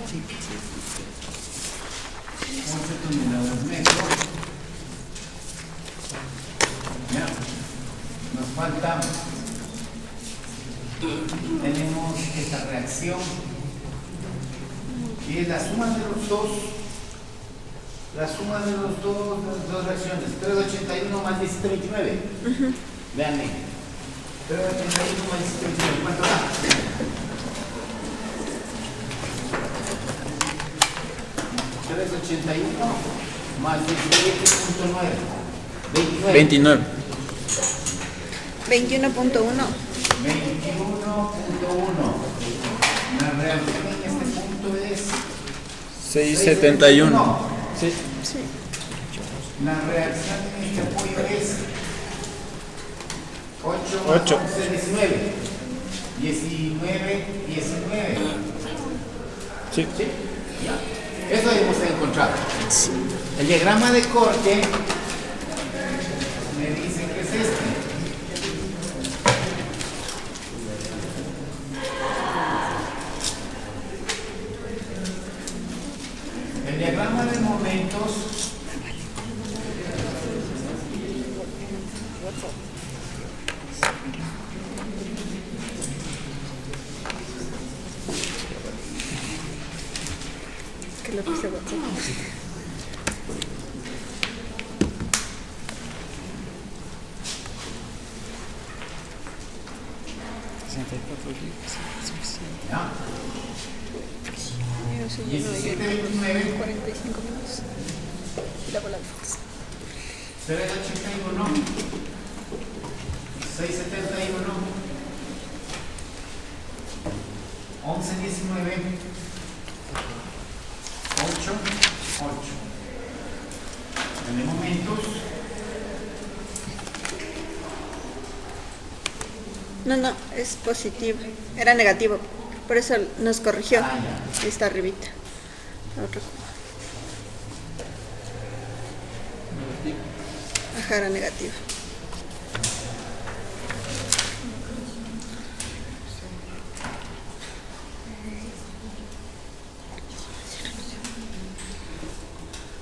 11 toneladas metro. Ya. Nos falta, tenemos esta reacción y es la suma de los dos, las dos reacciones, 381 más 1729. Veanme, 381 más 1729, ¿cuánto da? 381 más 17.9, 29. 21.1. 21.1. La reacción en este punto es 671. Sí. Sí. La reacción en este apoyo es 8 más 8. 11, 19. 19. Sí. ¿Sí? Ya. Eso debemos encontrar. El diagrama de corte me dice que es este. El diagrama de momentos Que lo puse WhatsApp. ¿ya? Yo soy 17.29. 45 minutos. Y la bola de fotos. 381, 671, 1119, 8, 8. En momentos, No, es positivo. Era negativo. Por eso nos corrigió. ya. Está arribita. La otra. Ajá, era negativo.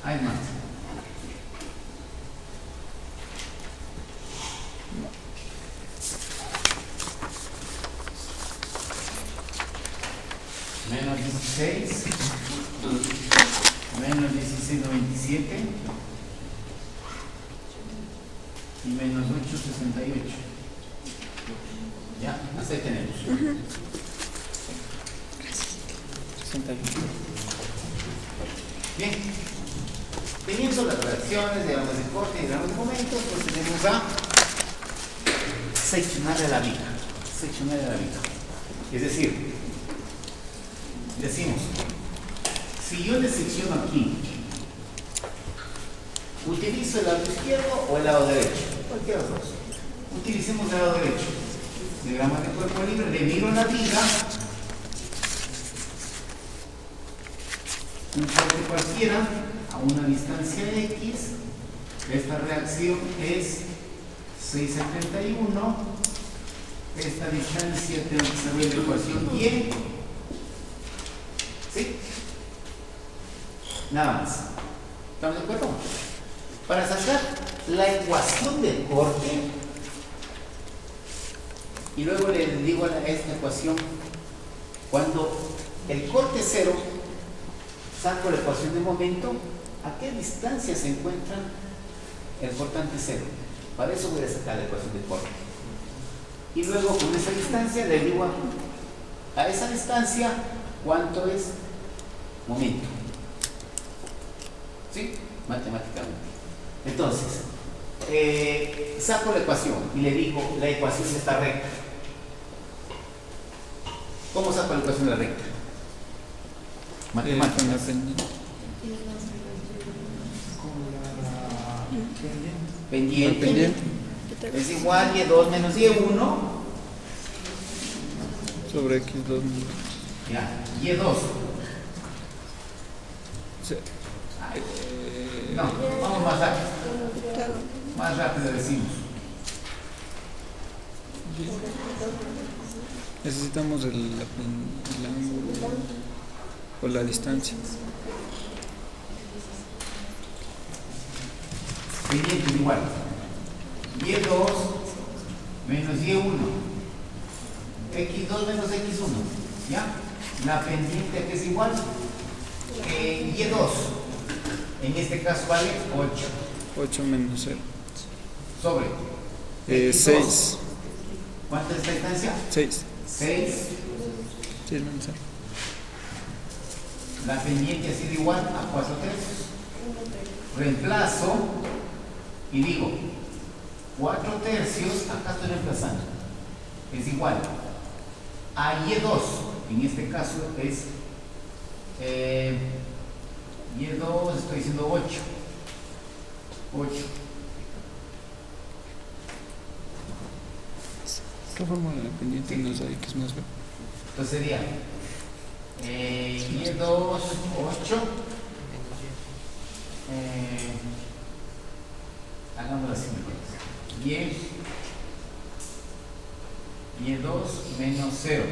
Hay más. Menos 16, menos 16,97 y menos 8,68. Ya, hasta ahí tenemos. 61. Bien, teniendo las reacciones, diagramas de corte y diagramas de momentos, procedemos a seccionar la vida. Seccionar la vida. Es decir, decimos, si yo le secciono aquí, ¿utilizo el lado izquierdo o el lado derecho? Cualquiera de los dos. Utilicemos el lado derecho. Diagrama de cuerpo libre, le miro la viga, un corte cualquiera, a una distancia X, esta reacción es 671, esta distancia tengo que saber la ecuación Y, ¿sí? Nada más. ¿Estamos de acuerdo? Para sacar la ecuación del corte, y luego le digo a esta ecuación, cuando el corte es 0, saco la ecuación de momento, ¿a qué distancia se encuentra el cortante 0? Para eso voy a sacar la ecuación del corte. Y luego con esa distancia le digo a esa distancia cuánto es momento. ¿Sí? Matemáticamente. Entonces, saco la ecuación y le digo, la ecuación está recta. ¿Cómo saco la ecuación de la recta? Matemáticas. Pendiente. Es igual Y2 menos Y1 Sobre X2. ya, Y2. Sí. No, vamos más rápido. Más rápido decimos. Necesitamos el ángulo. por la distancia. Pendiente igual. Y2 menos Y1. X2 menos X1. ¿Ya? La pendiente que es igual. Y2. En este caso vale 8. 8 menos 0. Sobre. 6. ¿Cuánto es la distancia? 6. 6. 6 menos 0. La pendiente ha sido igual a 4 tercios. Reemplazo y digo 4 tercios, acá estoy reemplazando, es igual a Y2, en este caso es Y2, estoy diciendo 8. ¿Qué fórmula de la pendiente nos da X más B? Entonces sería Y2, 8. Hagámoslo así mejor. Y2 menos 0.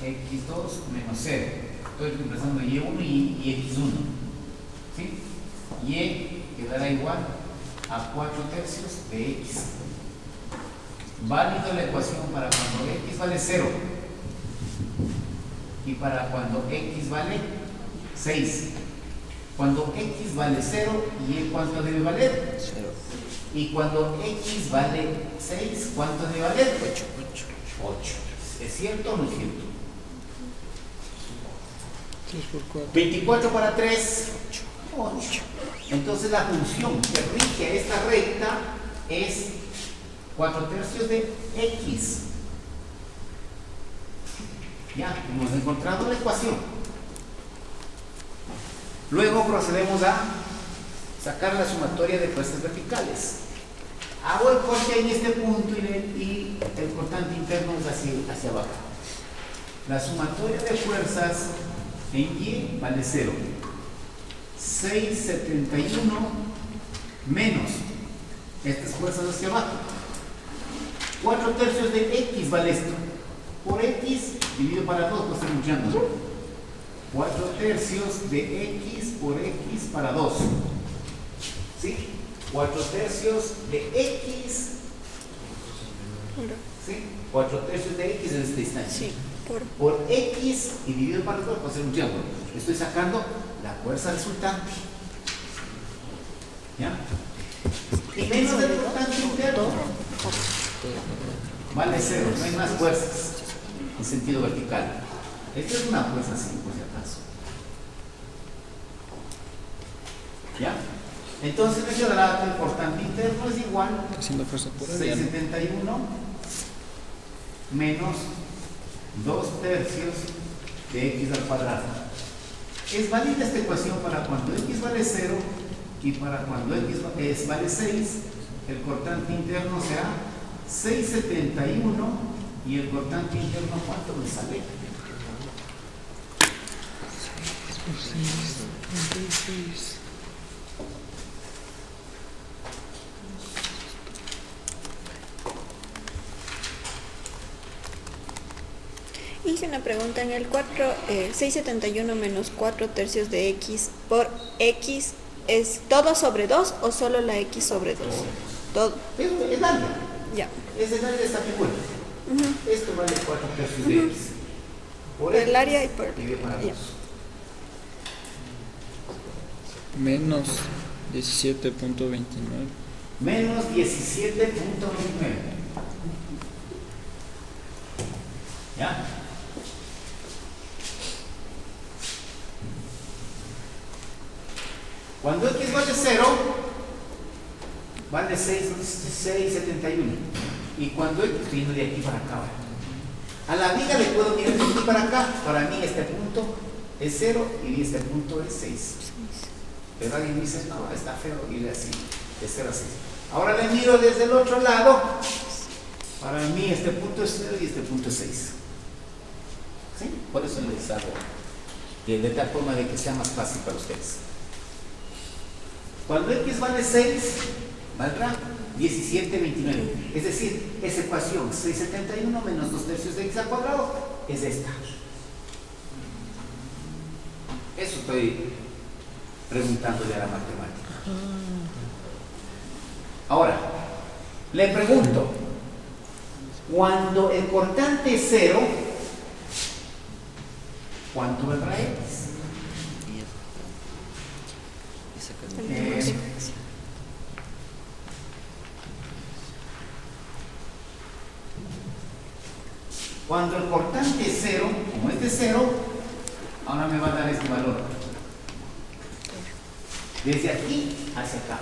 X2 menos 0. Estoy reemplazando Y1 y X1. ¿Sí? Y quedará igual a 4 tercios de X. Válido la ecuación para cuando X vale 0 y para cuando X vale 6. Cuando X vale 0, ¿y cuánto debe valer? 0. Y cuando X vale 6, ¿cuánto debe valer? 8. ¿Es cierto o no es cierto? 3 por 4. 24 para 3, 8. Entonces la función que rige a esta recta es 4 tercios de X. Ya, hemos encontrado la ecuación. Luego procedemos a sacar la sumatoria de fuerzas verticales. Hago el corte en este punto y el cortante interno es hacia abajo. La sumatoria de fuerzas en Y vale 0. 671 menos estas fuerzas hacia abajo. 4 tercios de X vale esto. Por X dividido para 2, pues estoy luchando. 4 tercios de X por X para 2. ¿Sí? 4 tercios de X. ¿Sí? 4 tercios de X en esta distancia. Sí, por X y dividido para 2, pues estoy luchando. Estoy sacando la fuerza resultante. ¿Ya? Y menos el cortante interno. Vale 0, no hay más fuerzas en sentido vertical. Esta es una fuerza así, por si acaso. ¿Ya? Entonces me quedará que el cortante interno es igual Haciendo fuerza por a área, ¿no? 671 menos 2 tercios de X al cuadrado. Es válida esta ecuación para cuando X vale 0 y para cuando X vale 6, el cortante interno será 671 y el cortante interno, ¿cuánto me sale? 36. Hice una pregunta en el 671 menos 4 tercios de X por X, ¿es todo sobre 2 o solo la X sobre 2? Todo. Es válida. Ya. Es el área de esta figura. Esto vale 4 tercios de X. Por el área y por dividido para 2. ya. Menos 17.29. Menos 17.29. ¿Ya? Cuando X vale 0, vale 6,71. Y cuando X viene de aquí para acá, a la viga le puedo mirar de aquí para acá. Para mí este punto es 0 y este punto es 6. Pero alguien dice, no, está feo irle así, de 0 a 6. Ahora le miro desde el otro lado. Para mí este punto es 0 y este punto es 6. ¿Sí? Por eso les hago de tal forma de que sea más fácil para ustedes. Cuando X vale 6, valdrá 17,29. Es decir, esa ecuación 671 menos 2 tercios de X al cuadrado es esta. estoy preguntándole a la matemática. Ahora, le pregunto, cuando el cortante es 0, ¿cuánto valdrá x? Cuando el cortante es 0, como es de 0, ahora me va a dar este valor. Desde aquí hacia acá.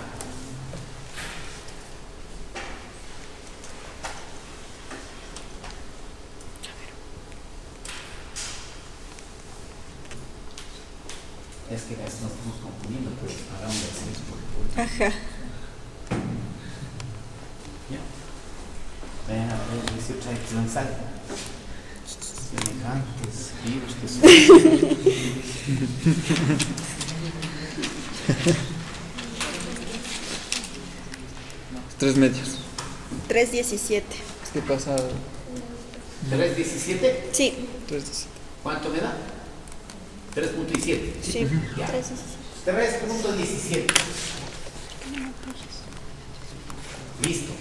Es que nos estamos confundiendo, pero hagamos así. Ajá. ¿Ya? Vean, a ver si otra vez no sale. Semejantes vivos que son. 3 medios. 3.17. Es que pasa 3.17. Sí, 3.17. ¿Cuánto me da? 3.17. sí. Ya. 3.17. 3.17. Listo.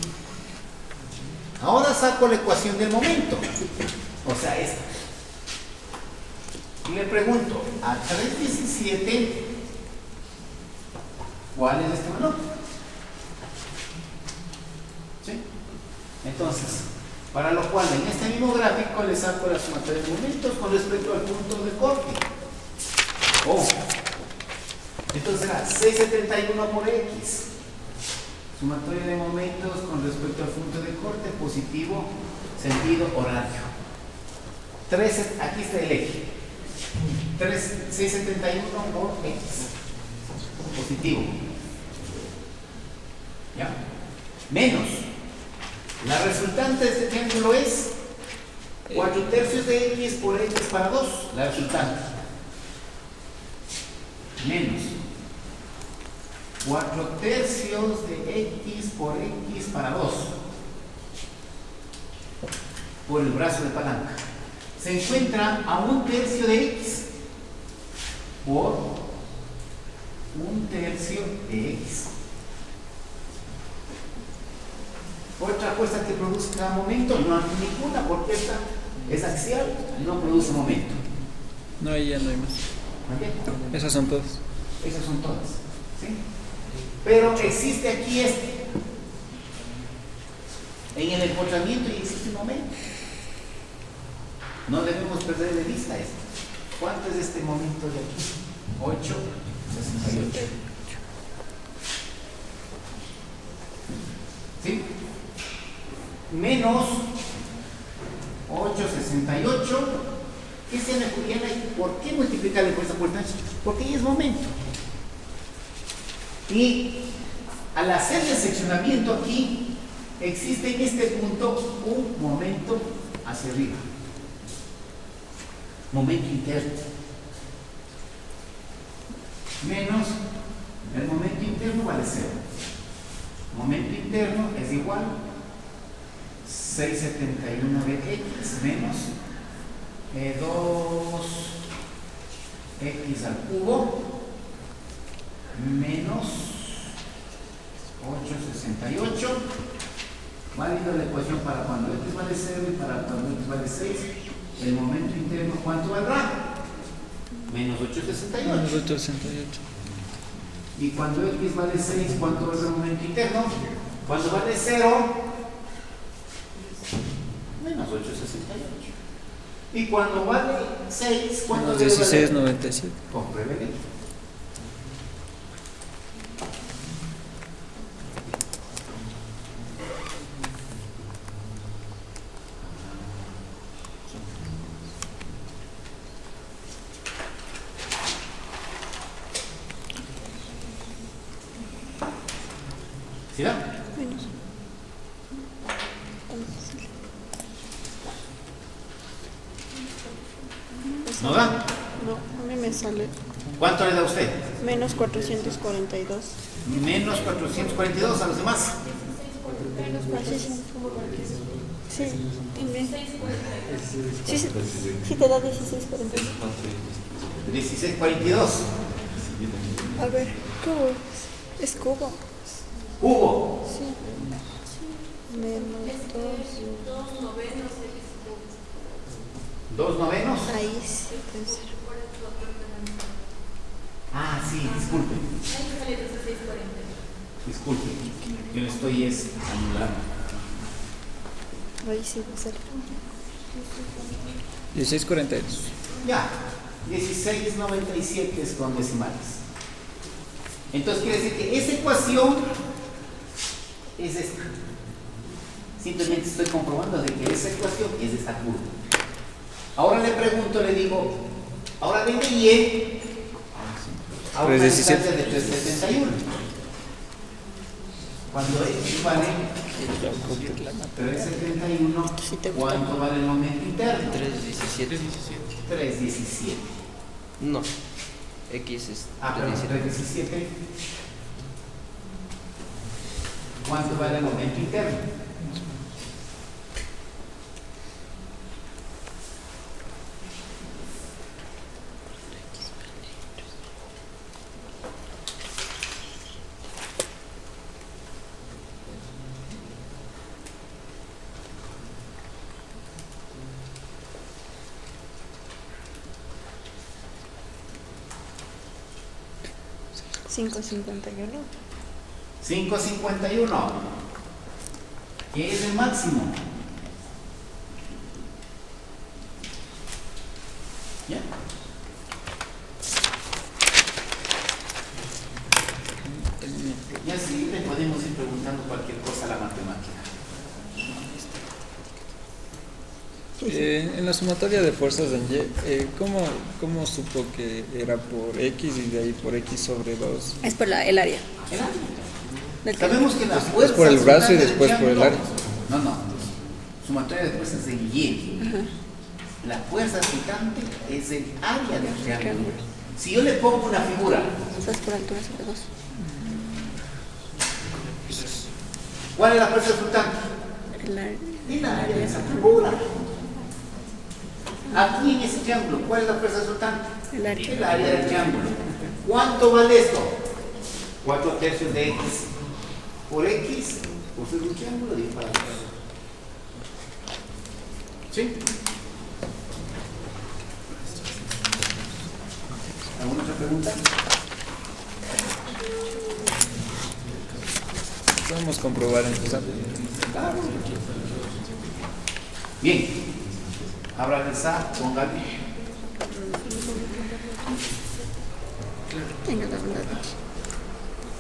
Ahora saco la ecuación del momento. O sea, esta. Y le pregunto, a 3.17, ¿cuál es este valor? ¿Sí? Entonces, para lo cual en este mismo gráfico le saco la sumatoria de momentos con respecto al punto de corte. Oh. Entonces será 671 por X. Sumatoria de momentos con respecto al punto de corte positivo, sentido horario. 3, aquí está el eje. 671 por X. Positivo. ¿Ya? Menos. La resultante de este triángulo es 4/3 de X por X para 2. La resultante. Menos 4/3 de X por X para 2 por el brazo de palanca. Se encuentra a 1/3 de X por 1/3 de X. Otra cosa que produzca momento, no hay ninguna, porque esta es axial, no produce momento. No, ahí ya no hay más. ¿Ok? Esas son todas. Esas son todas. ¿Sí? Pero existe aquí este. En el empotramiento y existe un momento. No debemos perder de vista esto. ¿Cuánto es este momento de aquí? 8,68. ¿Sí? Menos 8,68. ¿Qué se me ocurrió? ¿Por qué multiplicarle por esta importancia? Porque ahí es momento. Y al hacer el seccionamiento aquí, existe en este punto un momento hacia arriba. Momento interno. Menos el momento interno vale 0. Momento interno es igual 671 de X menos 2X al cubo menos 8,68. Válido la ecuación para cuando X vale 0 y para cuando X vale 6. El momento interno, ¿cuánto valdrá? Menos 8,68. Menos 8.68. Y cuando X vale 6, ¿cuánto valdrá el momento interno? Cuando vale 0, menos 8,68. Y cuando vale 6, ¿cuánto Menos debe valer? 16.97. Compruébele. ¿Sí da? Menos. ¿No da? No, a mí me sale ¿Cuánto le da a usted? menos 442. Menos 442 a los demás. Sí, sí, sí, sí te da 16.42. 1642. A ver, cubo. Es cubo. Cubo. Sí. Menos 2 novenos. Ahí sí puede ser. Ah, sí, disculpe. Disculpe. Yo le estoy anulando. Ahí sí puede ser. 1642. Ya. 1697 es con decimales. Entonces quiere decir que esa ecuación es esta. Simplemente estoy comprobando de que esa ecuación es esta curva. Ahora le pregunto, le digo, ahora dime Y a una 317. distancia de 371. Cuando X vale 371, Sí te gusta. ¿cuánto vale el momento interno? 317. 317. No. X es Perdón, 317. 317. ¿Cuánto vale el momento interno? $5.51. 551, que es el máximo. ¿Ya? Y así le podemos ir preguntando cualquier cosa a la matemática. En la sumatoria de fuerzas en Y, ¿cómo supo que era por X y de ahí por X sobre 2? Es por el área. Sabemos que la fuerza por el brazo y resultante después del por el triángulo- área. No. Sumatoria de fuerzas de Y. La fuerza resultante es el área del triángulo. Si yo le pongo una figura, Eso es por altura sobre 2. ¿cuál es la fuerza resultante? El área. El área de esa figura. Aquí en ese triángulo, ¿cuál es la fuerza resultante? El área. El área del triángulo. ¿Cuánto vale esto? 4 tercios de X por X, por ser un triángulo, digo para atrás. ¿Sí? ¿Alguna otra pregunta? Vamos a comprobar entonces. Claro. Bien. Abra el SA, póngale. Tenga la verdad.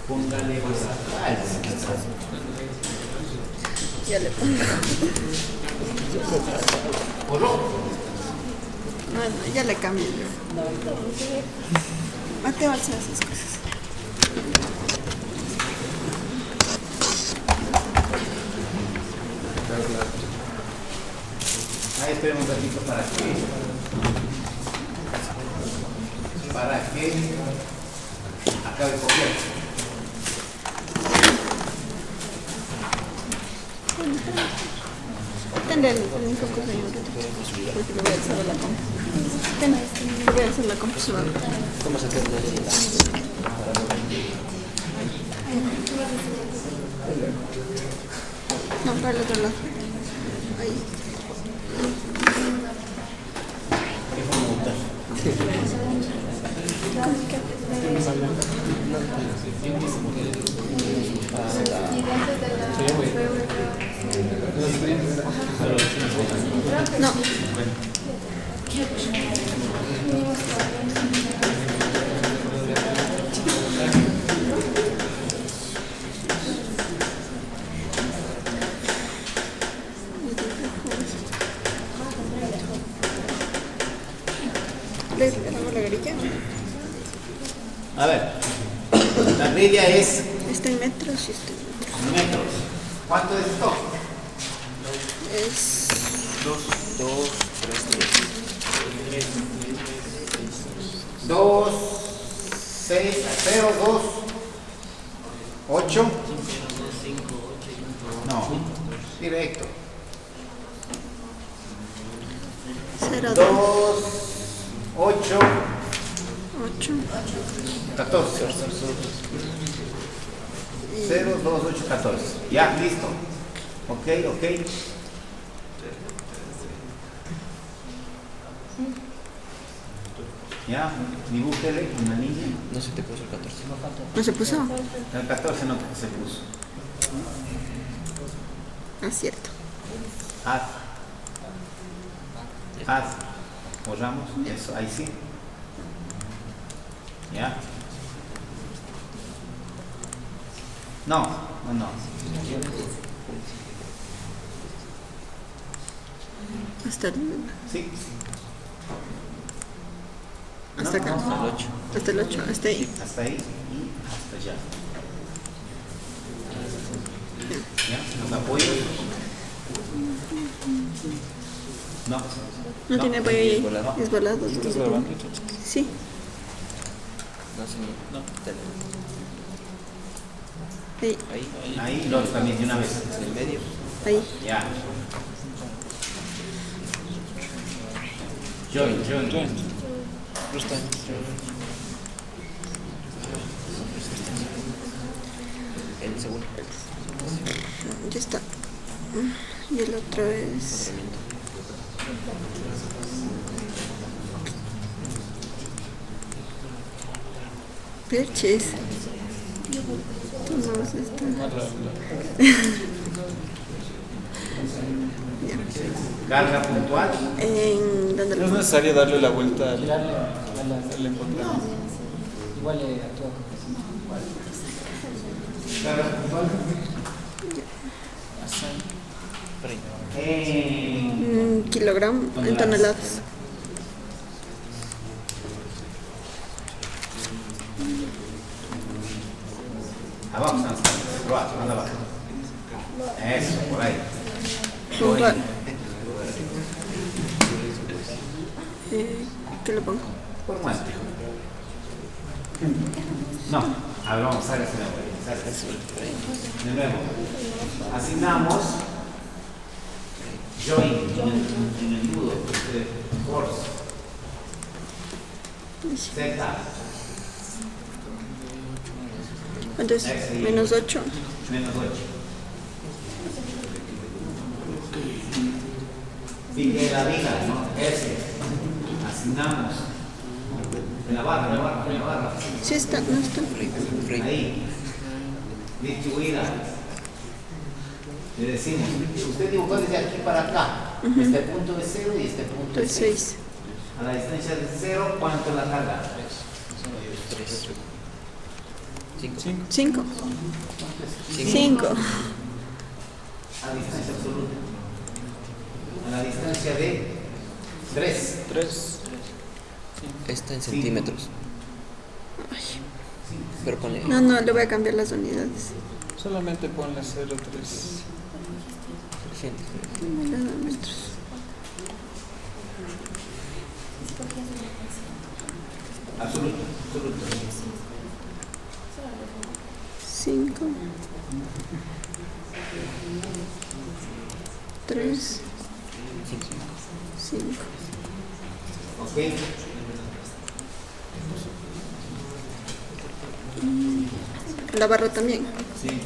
Póngale Ya le pongo. ¿O no? No, ya le cambio yo. Mateo hace esas cosas. Ahí esperemos un ratito para que acabe de copiar. Tendré el único cosa en un ratito. Porque le voy a hacer la compra. Le voy a hacer la compra suave. ¿Cómo se queda? No, para el otro lado. Ahí. No. ¿Le damos la grilla? A ver, la grilla es Está en metros y está en metros. metros. ¿Cuánto es esto? Es 2, 3, 2, 6, 0, 2, 8. No, directo. 0, 2. 2, 8, 8. 14. 0, 2, 8, 14. Ya, listo. Ok. Ya, dibújele una niña. No se te puso el 14. ¿No se puso? El 14 no se puso. Ah, cierto. Haz. Borramos. Eso, ahí sí. ¿Ya? No. Hasta el, Sí. hasta acá. Hasta el 8. Hasta el 8. Hasta ahí. Hasta ahí y hasta allá. ¿Ya? ¿Los apoyos? No. No tiene apoyo ahí. volado. Es volado. ¿Estás grabando? Sí. No, señor. No. Dale. Ahí. Ahí. Ahí, los también de una vez. En el medio. Ahí. Ya. Join. Rustam. El segundo. Ya está. Y el otro es. Perches. Tomamos esta. Carga puntual. En ¿dónde No es lo necesario darle la vuelta al Darle encontramiento. igual le actúa. Carga puntual. kilogramo en toneladas. Abajo están las cargas. Probar, más abajo. Eso, por ahí. Puntual. ¿Qué le pongo? Por muestra. No. A ver, vamos, sálgase de nuevo. Sálgase. De nuevo. Asignamos join en el nudo. Force. Z. Entonces, menos 8. Menos 8. Sigue la viga, ¿no? S. Asignamos. En la barra. Sí está, no está. Ahí. Distribuida. Le decimos, usted dibujó desde aquí para acá. Este punto es 0 y este punto es 6. A la distancia de 0, ¿cuánto es la carga? 3. 5. 5. 5. A la distancia absoluta. A la distancia de 3. 3. Está en centímetros. Pero ponle. No, le voy a cambiar las unidades. Solamente ponle 0,3. Metros. Absoluto. 5. 3. 5. ¿Ok? La barra también. Sí.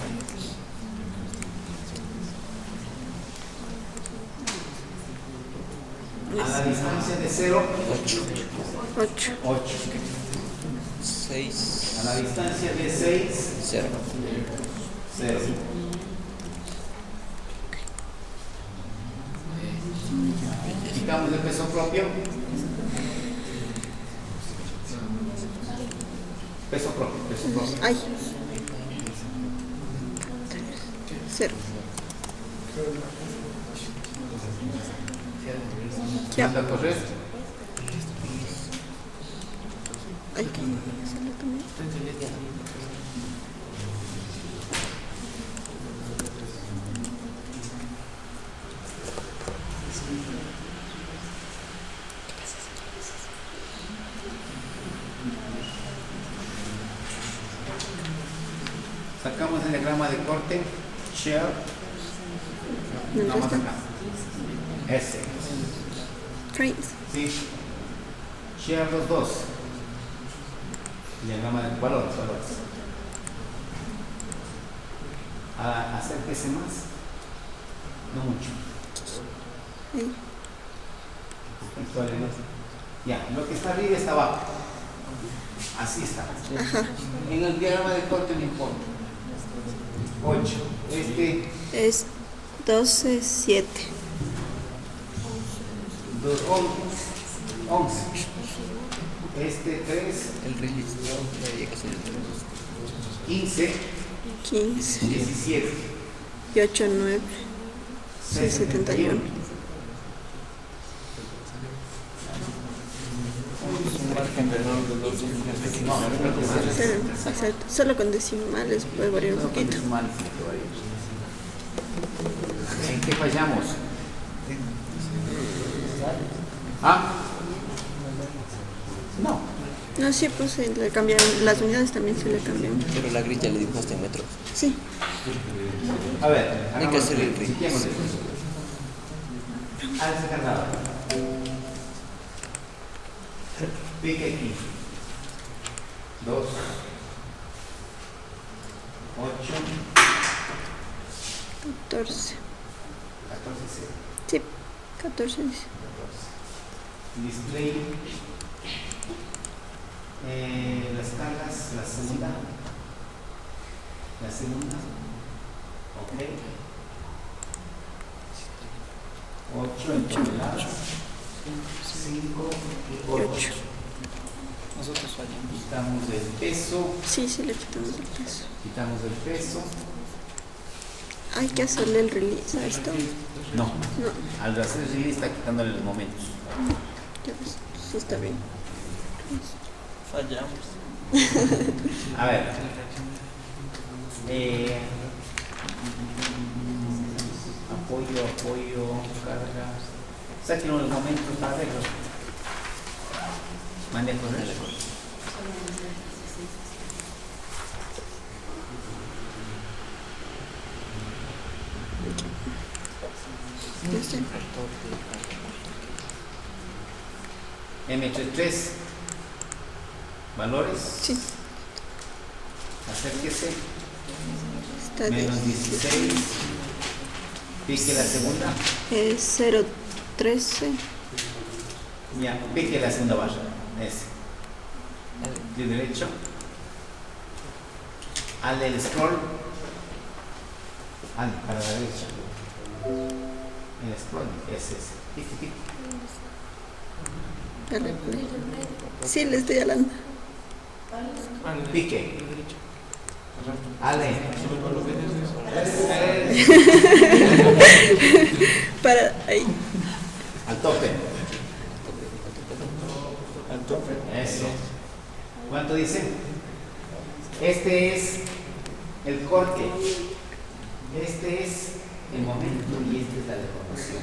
A la distancia de 0, 8. 8. 6. A la distancia de 6, 0. 0. Quitamos el peso propio. Peso propio. Ay. 0. Ya. Manda a correr. Ay, que hacerlo también. Sacamos el diagrama de corte. Share. ¿Dónde Vamos está? acá. S. Frames. Sí. Share los dos. Diagrama de valores. Acérquese más. No mucho. Ahí. Ya, lo que está arriba está abajo. Así está. En el diagrama de corte no importa. 8. Es 12, 7. 11. 3. El release no llega a ser el 15. 15. 17. Y 8, 9. 6, 71. Un margen de error de 2 dígitos. Sí, exacto. Solo con decimales puede variar un poquito. ¿En qué fallamos? ¿Ah? No. No, sí, pues le cambiaron. Las unidades también se le cambian. Pero la grilla le dibujaste en metros. Sí. A ver, Hay que hacer el ritmo. Hágase cargado. Pique aquí. 2. 8. 14. 14. Sí, 14 dice. Display. Las cargas, la segunda. Ok. 8 en toneladas. 5 y 8. Nosotros fallamos. Quitamos el peso. Sí, sí, le quitamos el peso. Quitamos el peso. Hay que hacerle el release a esto. No. No, Al hacer el release está quitándole los momentos. ya ves. Sí, está bien. Fallamos. A ver. Apoyo, carga. Saquen los momentos para verlo. Mande a correr. Este. M3. Valores. Sí, Acérquese. está Menos 16. Pique la segunda. 0, 13. Ya, pique la segunda barra. Ese. De derecho. Al el scroll. Para la derecha. El scroll es ese. Pique. Dale play. Sí, le estoy hablando. Pique. Ale. Para ahí. Al tope. Al tope. Eso. ¿Cuánto dice? Este es el corte. Este es el momento y esta es la deformación.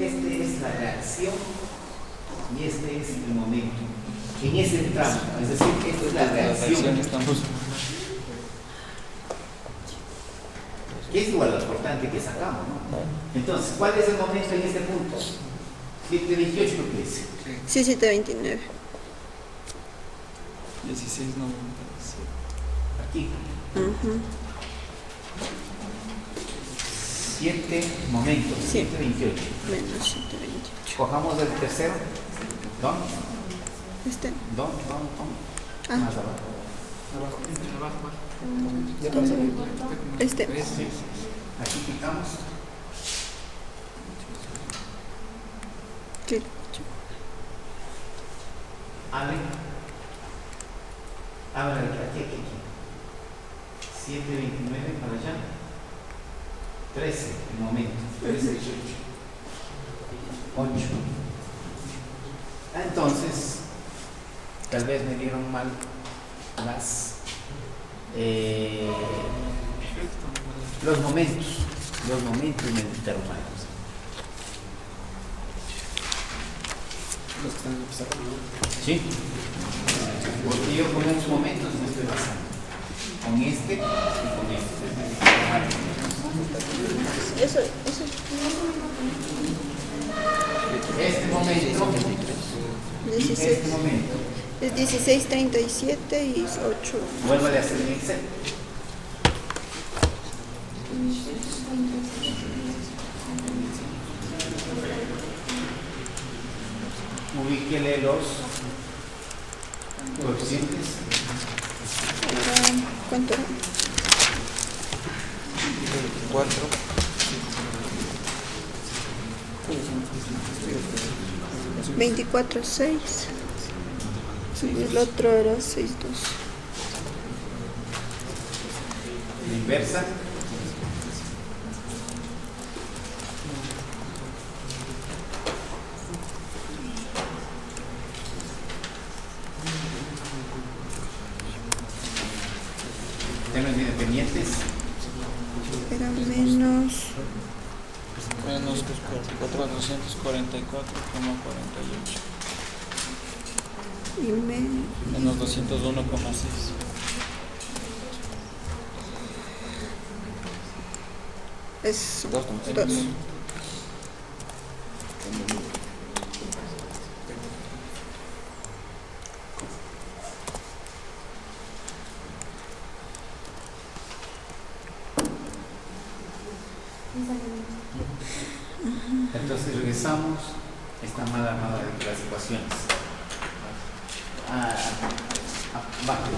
Este es la reacción y este es el momento. En ese tramo, es decir, esta es la reacción. Estamos. Que es igual a lo importante que sacamos, ¿no? Entonces, ¿cuál es el momento en este punto? 728 lo que dice. Sí, 729. 16, 97. Aquí. Ujú. 7 momentos, Sí. 728. Menos 728. Cojamos el tercero. Don. Este. Don. Ah. Más abajo. Ya pasó. Este. Sí. Aquí quitamos. Sí. Ale. Ahora aquí. 729 para allá. 13, el momento. 13, 18. 8. Entonces, tal vez me dieron mal los momentos me dictaron mal. Los que están en el pizarrón. Sí, porque yo con esos momentos me estoy basando. Con este y con este. Eso. Este momento y 16. este momento. Es 1637 y 8. Vuélvale a hacer el Excel. Ubíquele los coeficientes. ¿Cuánto era? 4. 24,6. Y el otro era 6,2. La inversa. De los independientes. Era menos. Menos 444,48. Y menos. Menos 201,6. Es 2. 2. Entonces regresamos. Está mal armada de las ecuaciones. Abajo.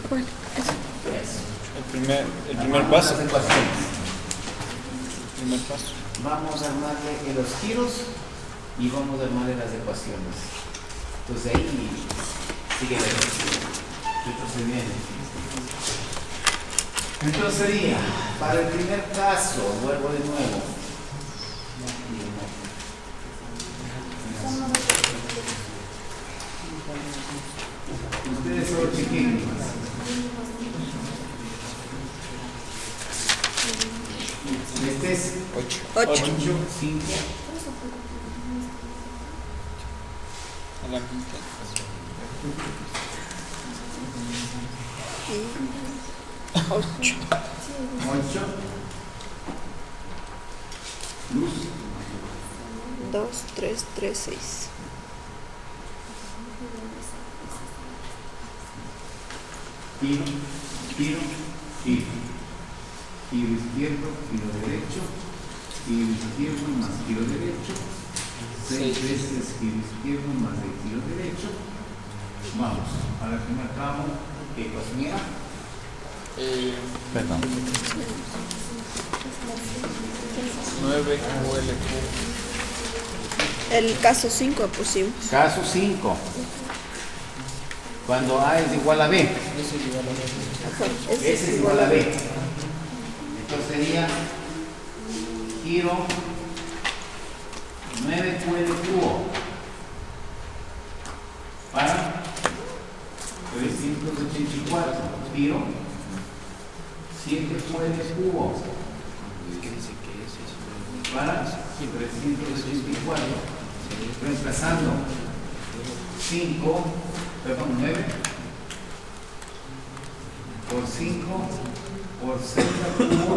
Bueno, eso. Eso. El primer Armamos paso. las ecuaciones. Primer paso. Vamos a armarle los giros y vamos a armarle las ecuaciones. Entonces ahí sigue el procedimiento. Entonces sería, para el primer caso, vuelvo de nuevo. Ustedes solo chequen. Este es 8. 8. 8, 5, A la mitad. Y 8. 8. Luz. 2, 3, 3, 6. Giro, giro, giro. Giro izquierdo, giro derecho. Giro izquierdo más giro derecho. 6 veces giro izquierdo más el giro derecho. Vamos, a la primera tramo, ¿qué ecuación era? Perdón. 9 QLQ. El caso 5 pusimos. Caso 5. Cuando A es igual a B. Ajá. S es igual a B. Entonces sería giro 9 Q L cubo para 384. Giro 7 Q L cubo para 384. Reemplazando 9 por 5 por 6 al cubo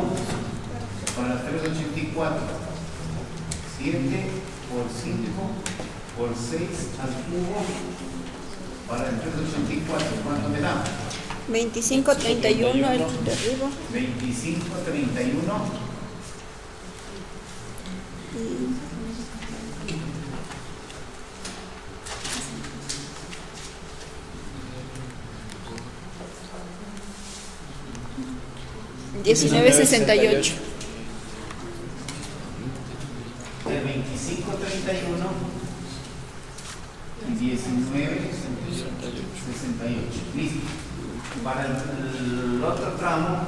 para 384. 7 por 5 por 6 al cubo para el 384. ¿Cuánto me da? 25, 31 el de arriba. 25, 31. Y 19,68. De 25, 31 y 19, 68. Listo. Para el otro tramo,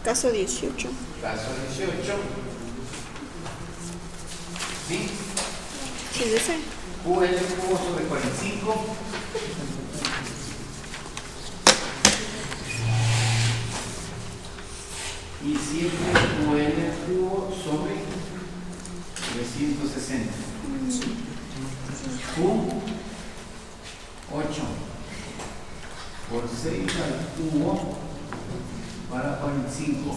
Caso 18. caso 18. ¿Sí? Sí, de ese. QL cubo sobre 45. Y 7 QL cubo sobre 360. Q 8 por 6 al cubo para 45.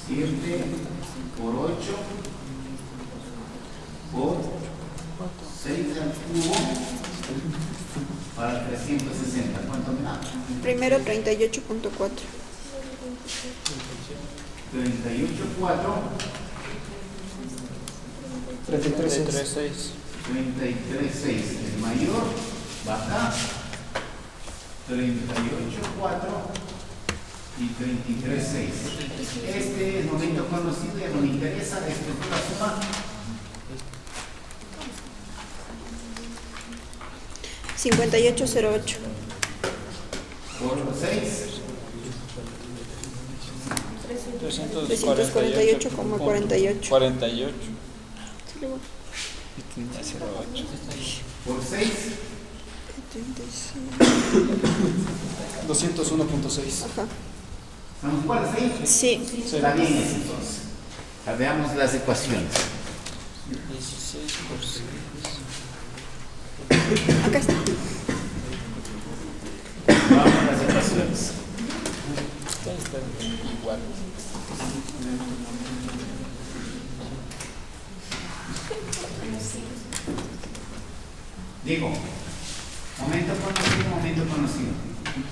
7 por 8 por 6 al cubo Para 360, ¿cuánto me da? Primero 38.4. 38,4, 33.6. 33,6. El mayor va acá. 38,4 y 33,6. Este es el momento conocido, ya no me interesa, la estructura suma. 58.08. Por 6, 348,48. 48. Sí, luego. Y 30.08. por 6, 36. 201.6. Ajá. ¿estamos iguales ahí? Sí. Está bien eso entonces. Ahora veamos las ecuaciones. 16 por 6. Acá está. Vamos a las ecuaciones. Está igual. Digo, momento conocido.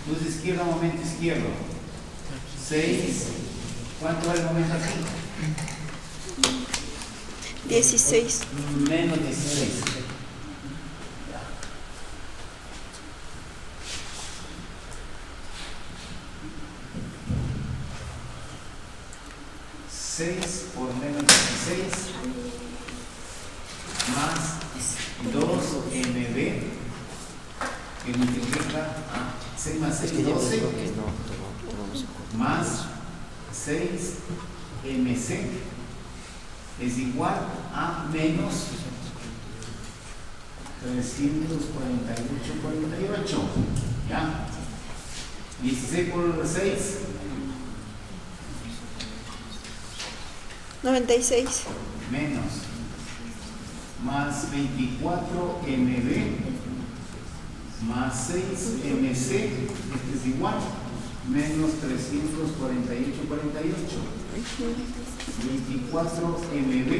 Luz izquierda, momento izquierdo. 6. ¿Cuánto es el momento aquí? 16. Menos 16. 6 por menos 16 más 2mb que multiplica a 6 más 6, 12 más 6mc es igual a menos 348,48. ¿Ya? 16 por 6. 96. Menos más 24 mb más 6 mc, este es igual, menos 348,48. 24 mb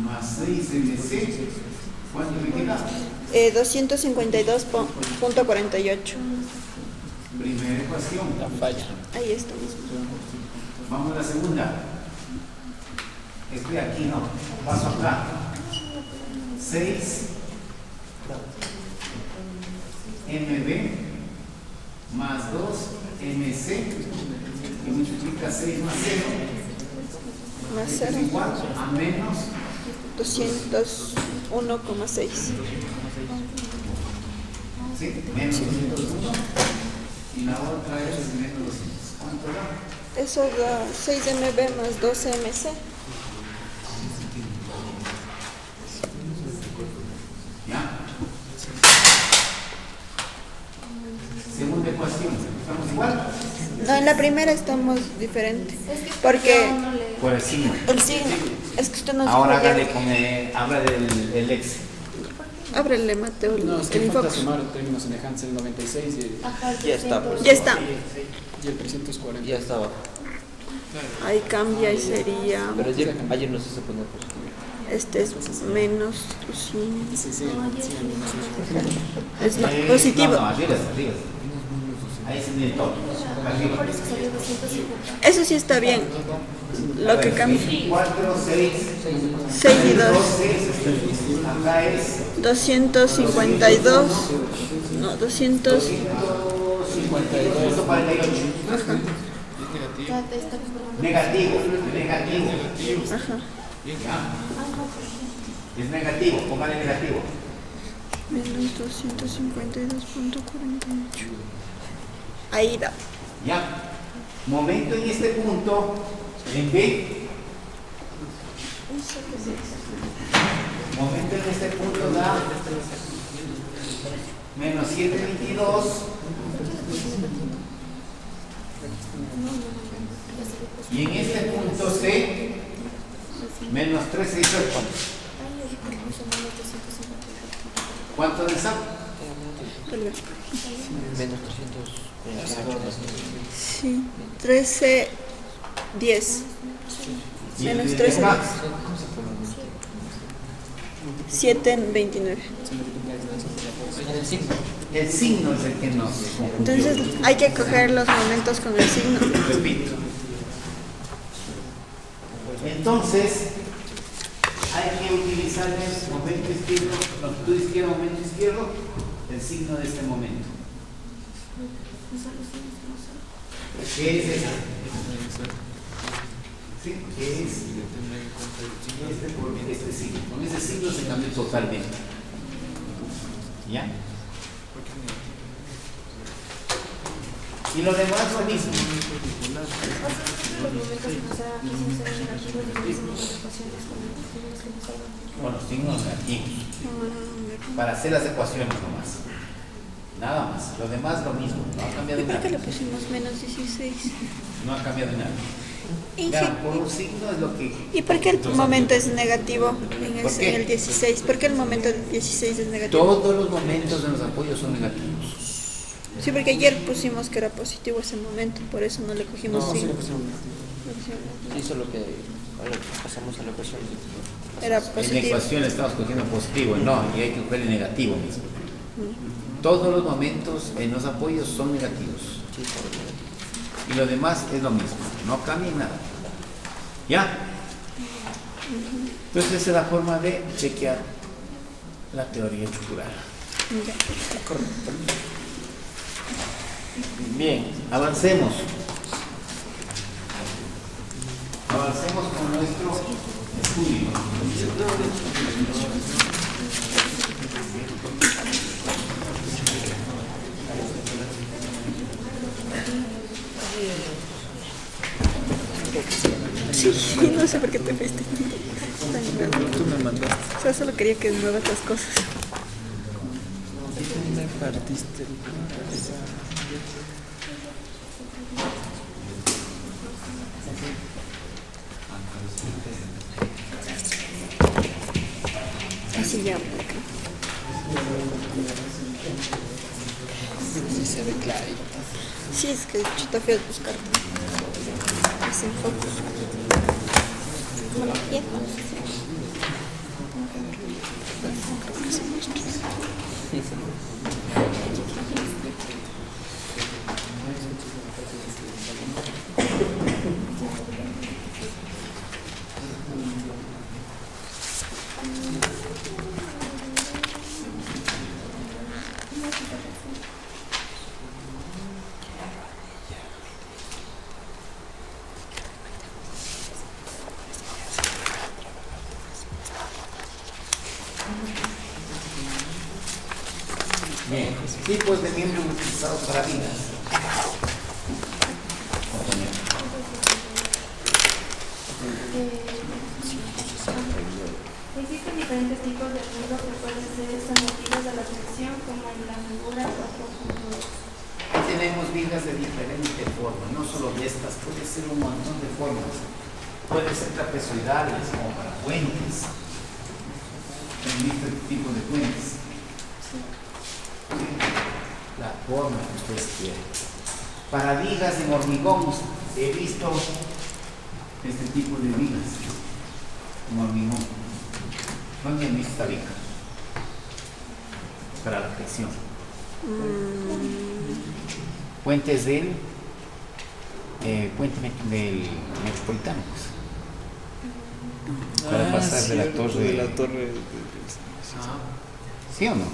más 6 mc, ¿cuánto me queda? 252.48. Primera ecuación. La falla. Ahí está mismo. Vamos a la segunda. Estoy aquí, no, paso acá. 6 mb más 2 mc y multiplica 6 más 0 Más es 0. igual a menos 201,6. ¿sí? Menos 201 y la otra es menos 200. ¿Cuánto da? Eso da 6 mb más 12 mc. ¿Ya? Segunda ecuación, ¿estamos igual? No, en la primera estamos diferente. Porque Por el signo. el signo. Es que usted nos Ahora dijo ya- hágale con habla del ex. Ábrele, Mateo, No, es que el falta infox. sumar en términos semejantes el 96 Ya está, pues. Ya está. y el 340. Ya estaba. Ahí cambia y sería. Pero ayer nos hizo poner positivo. Este es menos 200. Sí, sí. Es positivo. No, arriba. Ahí se tiene todo. Arriba. Eso sí está bien. Lo que cambia. 4, 6. 6 y 2. 12. Acá es 252. No, 200. 248. Ajá. Negativo. Ajá. ¿Ya? Es negativo, póngale negativo. Menos 252.48. Ahí da. ¿Ya? Momento en este punto, en B. Momento en este punto da menos 722. Y en este punto C, menos 368. ¿Cuánto de esa? Menos 348. Sí. 13, 10. Y Menos el 13. acá, 7, 29. El signo es el que nos confundió. Entonces hay que coger los momentos con el signo. Repito. Entonces, hay que utilizar el momento izquierdo, longitud izquierda, momento izquierdo, el signo de este momento. ¿Qué es ese? ¿Sí? ¿Qué es? Este signo. Con ese signo se cambió totalmente. ¿Ya? Y lo demás lo mismo. Con los signos negativos. Para hacer las ecuaciones nomás. Nada más. Lo demás lo mismo. No ha cambiado ¿Y por nada. qué le pusimos menos 16? No ha cambiado nada. Vean, por un signo es lo que. ¿Y por qué el momento es negativo en ¿Por qué? en el 16? ¿Por qué el momento 16 es negativo? Todos los momentos de los apoyos son negativos. Sí, porque ayer pusimos que era positivo ese momento, por eso no le cogimos No, sí signo. le pusimos. Sí, solo que ahora pasamos a la ecuación. Era En la positivo. ecuación le estamos cogiendo positivo, no, y hay que coger el negativo mismo. Todos los momentos en los apoyos son negativos. Sí, todo negativo. Y lo demás es lo mismo, no cambia nada. ¿Ya? Entonces esa es la forma de chequear la teoría estructural. Ya. Bien, avancemos. Avancemos con nuestro estudio. Sí, no sé por qué te fuiste. Tan raro. Tú me mandaste. O sea, solo quería que muevas las cosas. Me partiste el corazón. Así ya. Sí se ve clarito. Sí, es que está feo buscar. Sin focus. Bueno, ya. Bien, tipos de miembros utilizados para vidas. Existen diferentes tipos de muros que pueden ser sometidos a la flexión, como en la figura 4.2. Tenemos vigas de diferente forma, no solo de estas, puede ser un montón de formas. Puede ser trapezoidales, como para puentes. Hay diferentes tipos de puentes. La forma que ustedes quieran. Para vigas en hormigón, he visto este tipo de vigas en hormigón. ¿Dónde han visto esta viga? Para la flexión. Puentes del del Metropolitano, pues. Para pasar de la cierto, torre. de la torre. ¿Sí o no?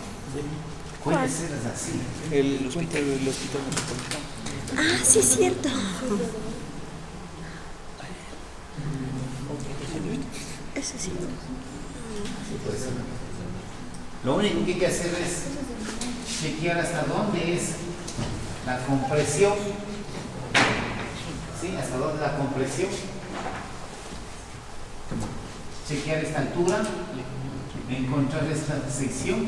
Puede ser así. El puente del hospital metropolitano. Ah, sí, es cierto. Eso sí. Sí, puede ser. Lo único que hay que hacer es chequear hasta dónde es la compresión. ¿Sí? Hasta dónde es la compresión. Chequear esta altura. Encontrar esta sección.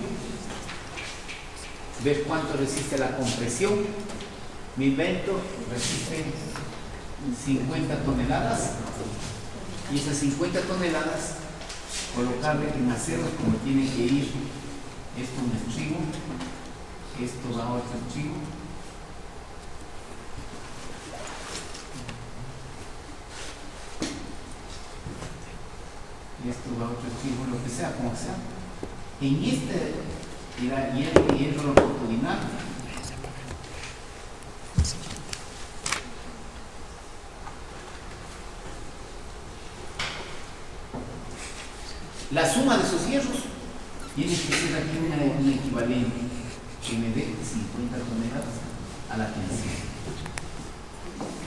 Ver cuánto resiste la compresión. Mi vento resiste 50 toneladas. Y esas 50 toneladas colocarle en acero como tiene que ir. Esto un estribo, esto va a otro estribo. Y esto va a otro estribo, lo que sea, como sea. En este y hierro longitudinal. La suma de esos hierros tiene que ser aquí un equivalente que me dé 50 toneladas a la tensión.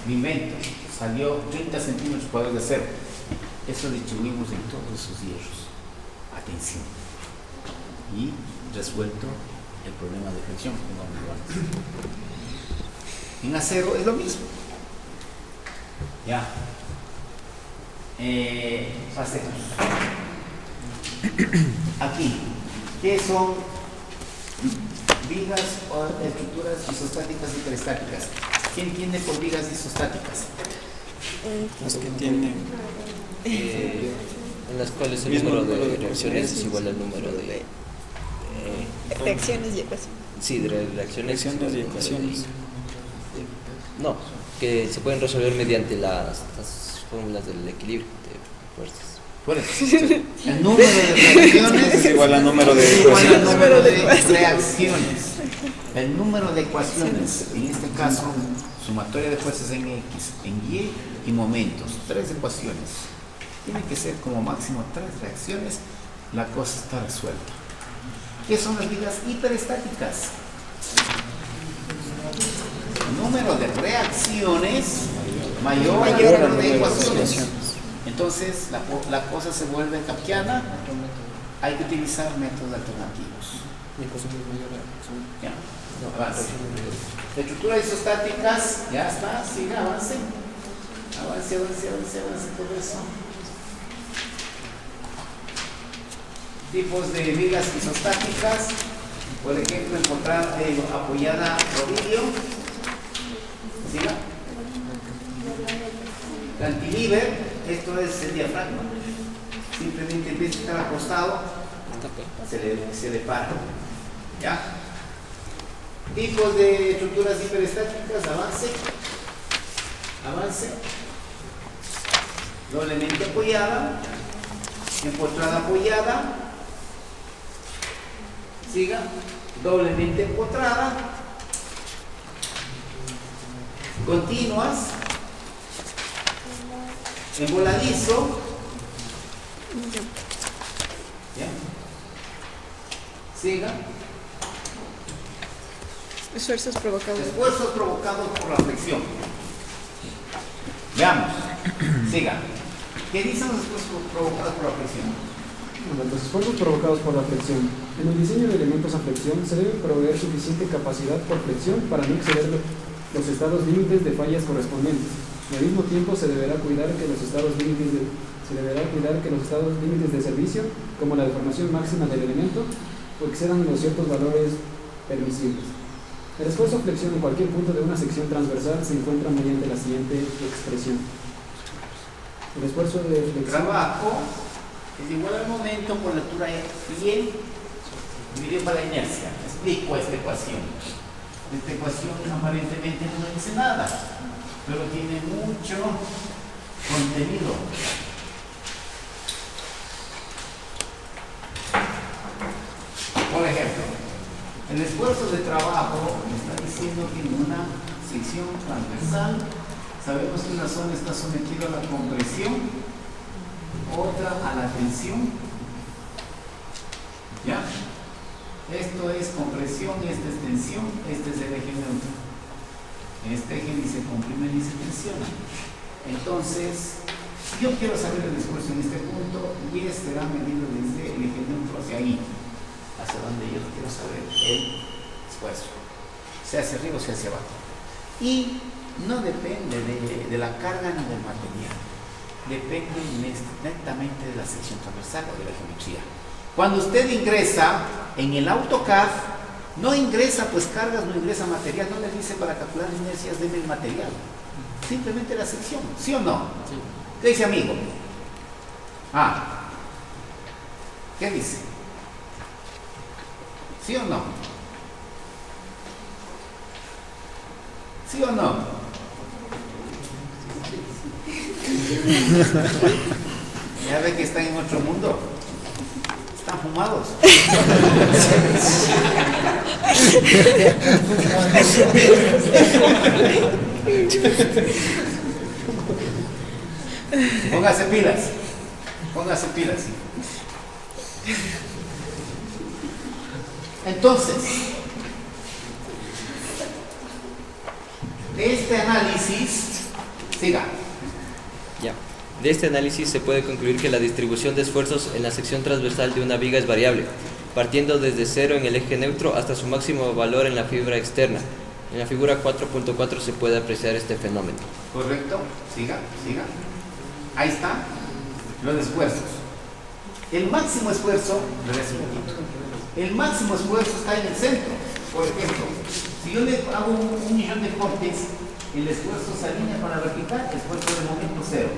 Mi invento salió 30 centímetros cuadrados de acero. Eso distribuimos en todos esos hierros. Atención. Y resuelto el problema de fricción, como hemos dicho antes. En acero es lo mismo. Ya. Pasemos. Aquí, ¿qué son vigas o estructuras isostáticas y hiperestáticas? ¿Quién entiende por vigas isostáticas? Las que tienen En las cuales el Mismo número número de de reacciones es reacciones. igual al número de... Reacciones y ecuaciones. sí, de reacciones. reacciones y igual al número ecuaciones. no, que se pueden resolver mediante las fórmulas del equilibrio de fuerzas. Por eso, el número de reacciones Es igual al número de es igual al ecuaciones. número de reacciones. El número de ecuaciones, en este caso, sumatoria de fuerzas en X, en Y y momentos, 3 ecuaciones. Tiene que ser como máximo 3 reacciones, la cosa está resuelta. ¿Qué son las vigas hiperestáticas? Número de reacciones mayor al número de ecuaciones. Entonces la cosa se vuelve kafkiana, hay que utilizar métodos alternativos. Ya, avance. Estructuras isostáticas, ya está, sigue, avance. Avance todo eso. Tipos de vigas isostáticas, por ejemplo, encontrar apoyada rodillo. Siga. Cantilever, esto es el diafragma. Simplemente en vez de estar acostado, se le para. ¿Ya? Tipos de estructuras hiperestáticas, avance. Doblemente apoyada, empotrada apoyada, siga, doblemente empotrada, continuas, emboladizo, ¿ya? Siga. Esfuerzos provocados. Esfuerzos provocados por la fricción. Veamos. Siga. ¿Qué dicen los esfuerzos provocados por la fricción? Bueno, los esfuerzos provocados por la flexión. En el diseño de elementos a flexión se debe proveer suficiente capacidad por flexión para no exceder los estados límites de fallas correspondientes. Y al mismo tiempo se deberá cuidar que los estados límites de servicio, como la deformación máxima del elemento, o excedan los ciertos valores permisibles. El esfuerzo de flexión en cualquier punto de una sección transversal se encuentra mediante la siguiente expresión. El esfuerzo de flexión... Trabajo es igual al momento por lectura y dividido para la inercia. Explico esta ecuación. Esta ecuación aparentemente no dice nada, pero tiene mucho contenido. Por ejemplo, el esfuerzo de trabajo me está diciendo que en una sección transversal sabemos que una zona está sometida a la compresión, otra a la tensión. ¿Ya? Esto es compresión, esta es tensión, este es el eje neutro. Este eje ni se comprime ni se tensiona. Entonces, yo quiero saber el esfuerzo en este punto y este será medido desde el eje neutro hacia ahí, hacia donde yo quiero saber el esfuerzo, sea hacia arriba o sea hacia abajo. Y no depende de la carga ni del material, depende netamente de la sección transversal o de la geometría. Cuando usted ingresa en el AutoCAD, no ingresa pues cargas, no ingresa material, no le dice para calcular inercias deme el material, simplemente la sección, ¿sí o no? Sí. ¿Qué dice amigo? ¿Qué dice? ¿Sí o no? ¿Sí o no? Ya ve que están en otro mundo. están fumados. Póngase pilas. Póngase pilas. Sí. Entonces, de este análisis, siga. Ya. De este análisis se puede concluir que la distribución de esfuerzos en la sección transversal de una viga es variable, partiendo desde cero en el eje neutro hasta su máximo valor en la fibra externa. En la figura 4.4 se puede apreciar este fenómeno. Correcto, siga, siga. Ahí está, los esfuerzos. El máximo esfuerzo, regresa un poquito. El máximo esfuerzo está en el centro. Por ejemplo, si yo le hago un millón de cortes, el esfuerzo se alinea para la vertical, esfuerzo de momento cero.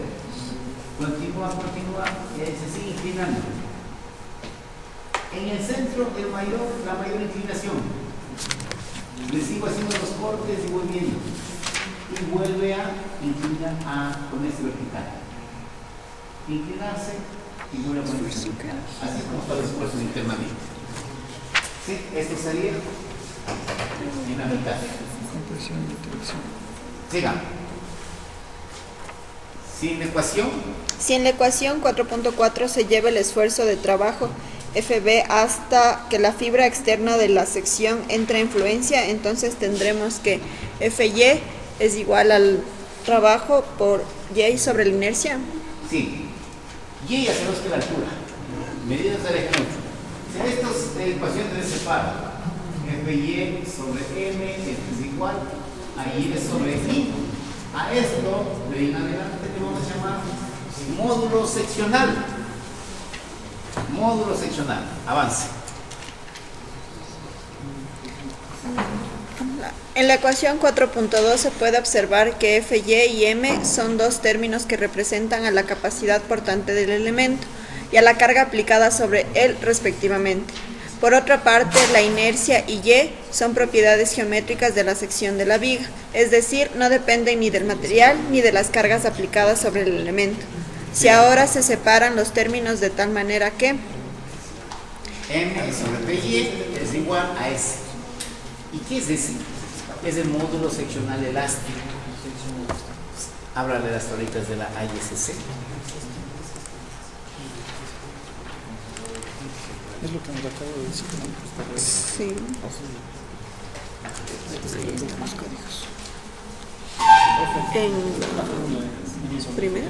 Continúa, continúa, y ahí se sigue inclinando. En el centro, la mayor inclinación. Le sigo haciendo los cortes y voy viendo. Y vuelve a inclinar con este vertical. Inclinarse y vuelve a poner vertical. Así como está el esfuerzo internamente. ¿Sí? Esto sería en la mitad. Siga. Sin ecuación. Si en la ecuación 4.4 se lleva el esfuerzo de trabajo FB hasta que la fibra externa de la sección entre en fluencia, entonces tendremos que FY es igual al trabajo por Y sobre la inercia. Sí. Y ya sabemos que la altura. Medidas del eje neutro. Si en estas ecuaciones se separa FY sobre M es igual a Y sobre I. A esto, de ahí en adelante, le vamos a llamar módulo seccional. Módulo seccional. Avance. En la ecuación 4.2 se puede observar que FY y M son dos términos que representan a la capacidad portante del elemento y a la carga aplicada sobre él respectivamente. Por otra parte, la inercia y Y son propiedades geométricas de la sección de la viga, es decir, no dependen ni del material ni de las cargas aplicadas sobre el elemento. Si ahora se separan los términos de tal manera que M sobre PY es igual a S. ¿Y qué es ese? Es el módulo seccional elástico. Háblale las tablitas de la ISC. Es lo que nos acabo de decir. sí. En primero.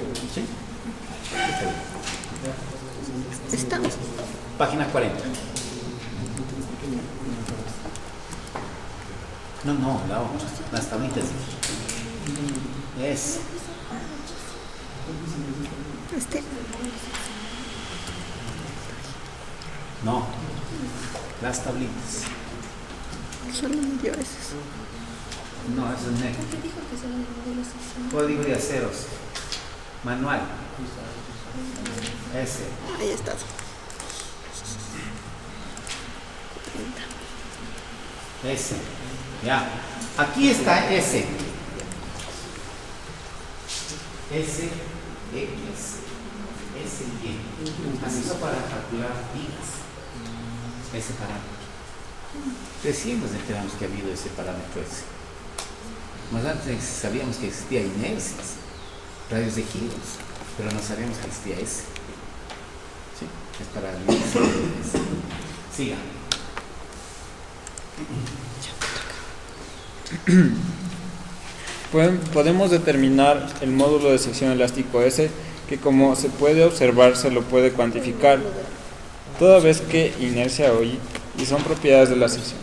Está. Página 40. No, la otra. Las tablitas. Es. No. Las tablitas. Solo me dio esos. No, eso es negro. Código de aceros. Manual. Ese. Ahí está. S. Ya. Aquí está S. S, X, S, Y. Así es para calcular vigas. Ese parámetro. Recién nos enteramos que ha habido ese parámetro S. Más antes sabíamos que existía inercias, radios de giros, pero no sabíamos que existía S. ¿Sí? Es para el S. Siga. Podemos determinar el módulo de sección elástico S, que como se puede observar se lo puede cuantificar, toda vez que inercia o Y son propiedades de la sección.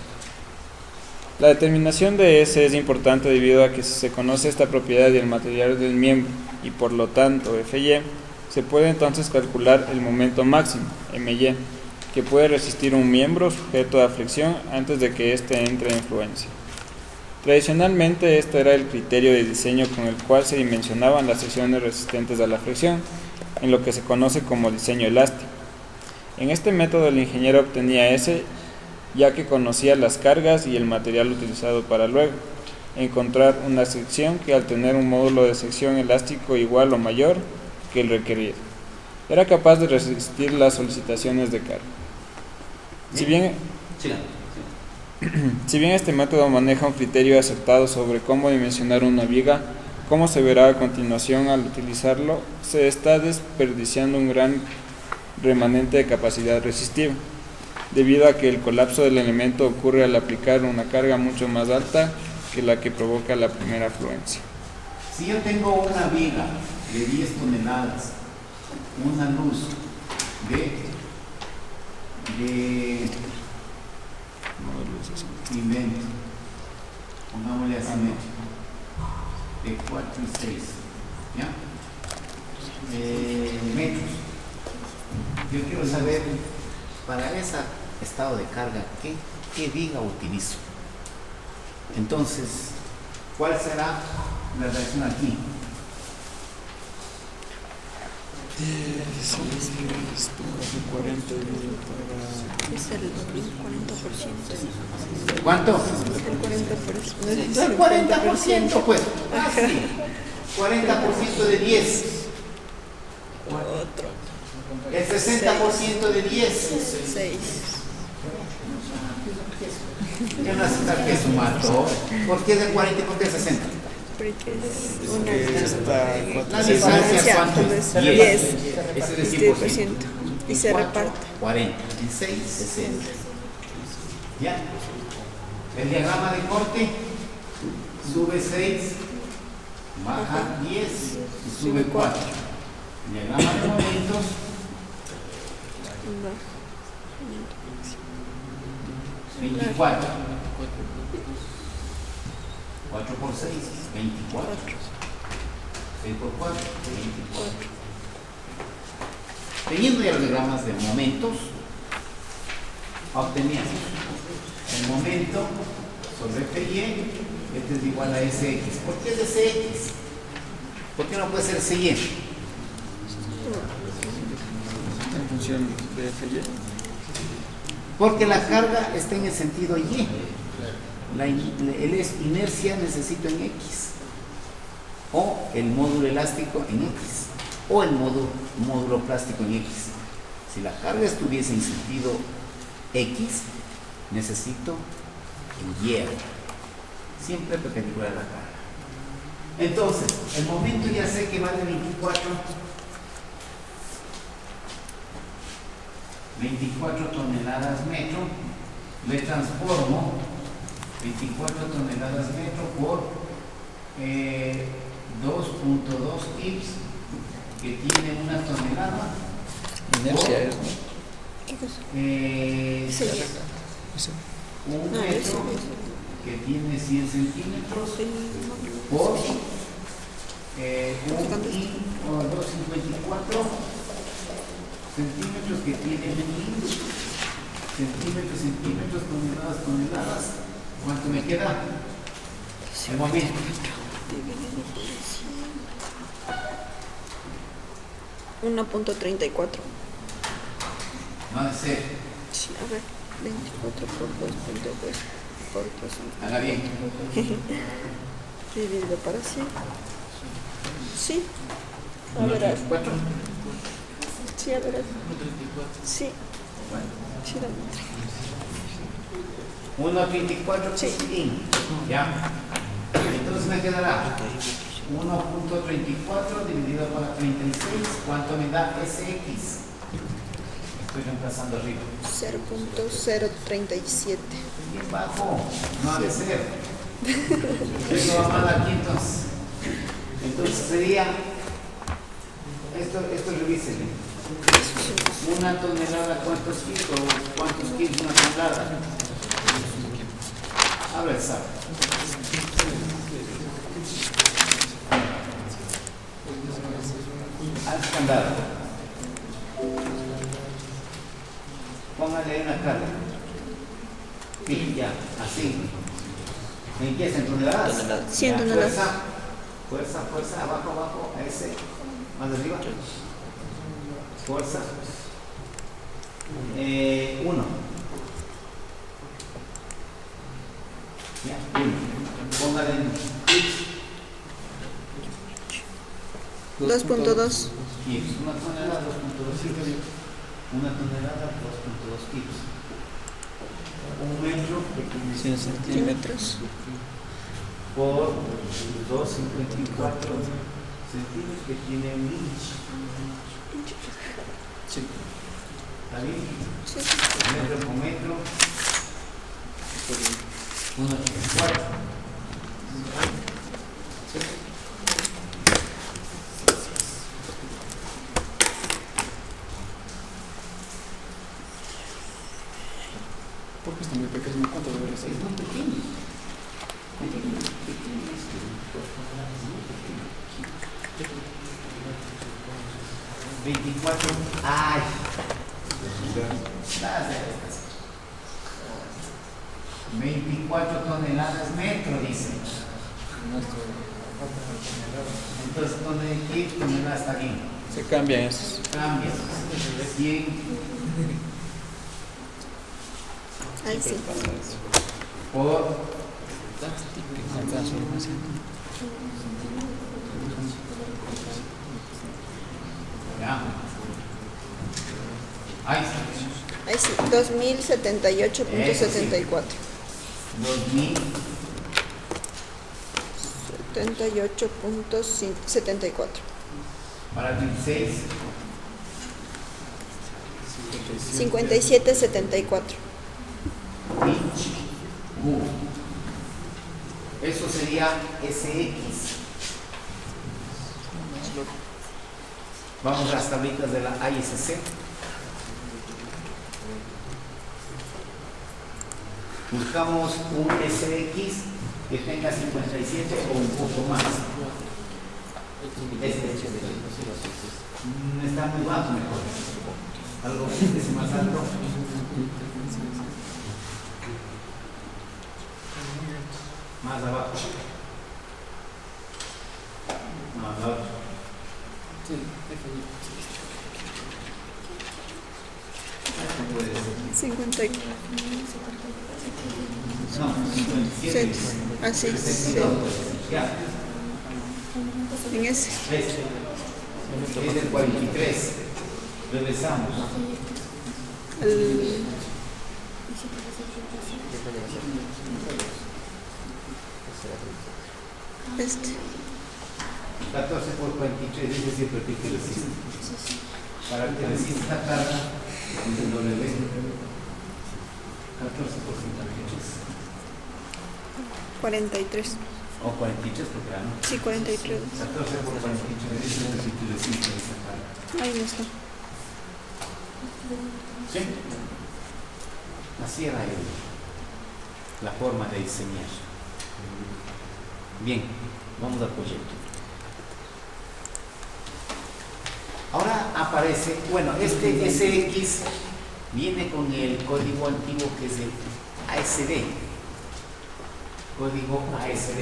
La determinación de S es importante debido a que si se conoce esta propiedad y el material del miembro y por lo tanto FY, se puede entonces calcular el momento máximo, MY, que puede resistir un miembro sujeto a flexión antes de que éste entre en fluencia. Tradicionalmente este era el criterio de diseño con el cual se dimensionaban las secciones resistentes a la flexión, en lo que se conoce como diseño elástico. En este método el ingeniero obtenía S, ya que conocía las cargas y el material utilizado para luego encontrar una sección que al tener un módulo de sección elástico igual o mayor que el requerido, era capaz de resistir las solicitaciones de carga. Si bien, Sigan. si bien este método maneja un criterio acertado sobre cómo dimensionar una viga, como se verá a continuación, al utilizarlo se está desperdiciando un gran remanente de capacidad resistiva, debido a que el colapso del elemento ocurre al aplicar una carga mucho más alta que la que provoca la primera afluencia. Si yo tengo una viga de 10 toneladas, una luz de cemento, pongámosle a cemento, de 4 y 6, ¿ya? Metros. Yo quiero saber, para ese estado de carga, ¿qué viga utilizo? Entonces, ¿cuál será la reacción aquí? Es el 40%. ¿Cuánto? El 40%. El 40%, pues. Ah, sí. 40% de 10. Otro. El 60% de 10. 6. Yo no sé qué sumato. ¿Por qué del 40 y por qué del 60? Porque es una La diferencia, ¿cuánto es? 10. 10. Ese es el 100%. Y se reparte. 40. En 6, 60. ¿Ya? El diagrama de corte sube 6, baja 10 y sube 4. El diagrama de momentos, 24. 4 por 6, 24. 6 por 4, 24. Teniendo ya los diagramas de momentos, obteníamos el momento sobre Py, este es igual a Sx. ¿Por qué es Sx? ¿Por qué no puede ser Sy? En función de Fy. Porque la carga está en el sentido Y. La inercia necesito en X. O el módulo elástico en X. O el módulo plástico en X. Si la carga estuviese en sentido X, necesito en Y. Siempre perpendicular a la carga. Entonces, el momento ya sé que vale 24 toneladas metro, le transformo 24 toneladas metro por 2.2 kips, que tiene una tonelada. Inercia es, un metro que tiene 100 centímetros por 254 centímetros que tiene centímetros, toneladas. ¿Cuánto me queda? El momento. ¿1.34? No de ser. Sí, a ver, 24 por 2.2 por 2. Haga bien. Dividido para 100. Sí. A verás. 4. Sí, a verás. Sí. Sí, dame. 1.24 chiquitín. ¿Ya? Entonces me quedará 1.34 dividido por 36. ¿Cuánto me da Sx? Estoy reemplazando arriba. 0.037. Bien bajo. No ha de ser. Eso va mal aquí entonces. Entonces sería, esto revísele. Una tonelada, ¿cuántos kilos? ¿Cuántos kilos una tonelada? Abre el saco. Al candado. Póngale una carga. Sí, ya, así. ¿En qué es? ¿En toneladas? 100 Ya, toneladas. Fuerza, abajo, a ese, más arriba. Fuerza. 1. Ya, 1. Póngale en 2.2. kilos. Una tonelada, 2.2 kilos. Una tonelada, 2.2 kilos. 1 metro 100 centímetros. por 254 centímetros que tiene un inch. Sí. ¿Está bien? Sí. Metro por metro. 1,84. Porque está muy pequeño. ¿Cuánto debería ser? Es muy pequeño. 24. Ay. Nada de estas. 24 toneladas metro, dice. Entonces, ¿qué tonelada está bien? Se cambian esos. Cambia. 100 Ahí sí. por ya. Ahí está. Ahí sí. 2078.74. 2000 78.74. para 26. 57.74. Inch cubo. Eso sería SX. Vamos a las tablitas de la ISC. Buscamos un SX que tenga 57 o un poco más. Está muy bajo, mejor. Algo que es más alto. Más abajo. Más abajo. 50. No, 57. Así es. Sí. Ya. En ese. Es el 43. Regresamos. El- Este. 14 por 43, es decir, que resiste. Para que resista carga, el W. 14 por 53. 43. O 43 porque era, ¿no? Sí, 43. 14 por 43 es decir, que resiste esa carga. Ahí no está. ¿Sí? Así era la forma de diseñar. Bien, vamos al proyecto. Ahora aparece, bueno, este SX viene con el código antiguo que es el ASD. Código ASD.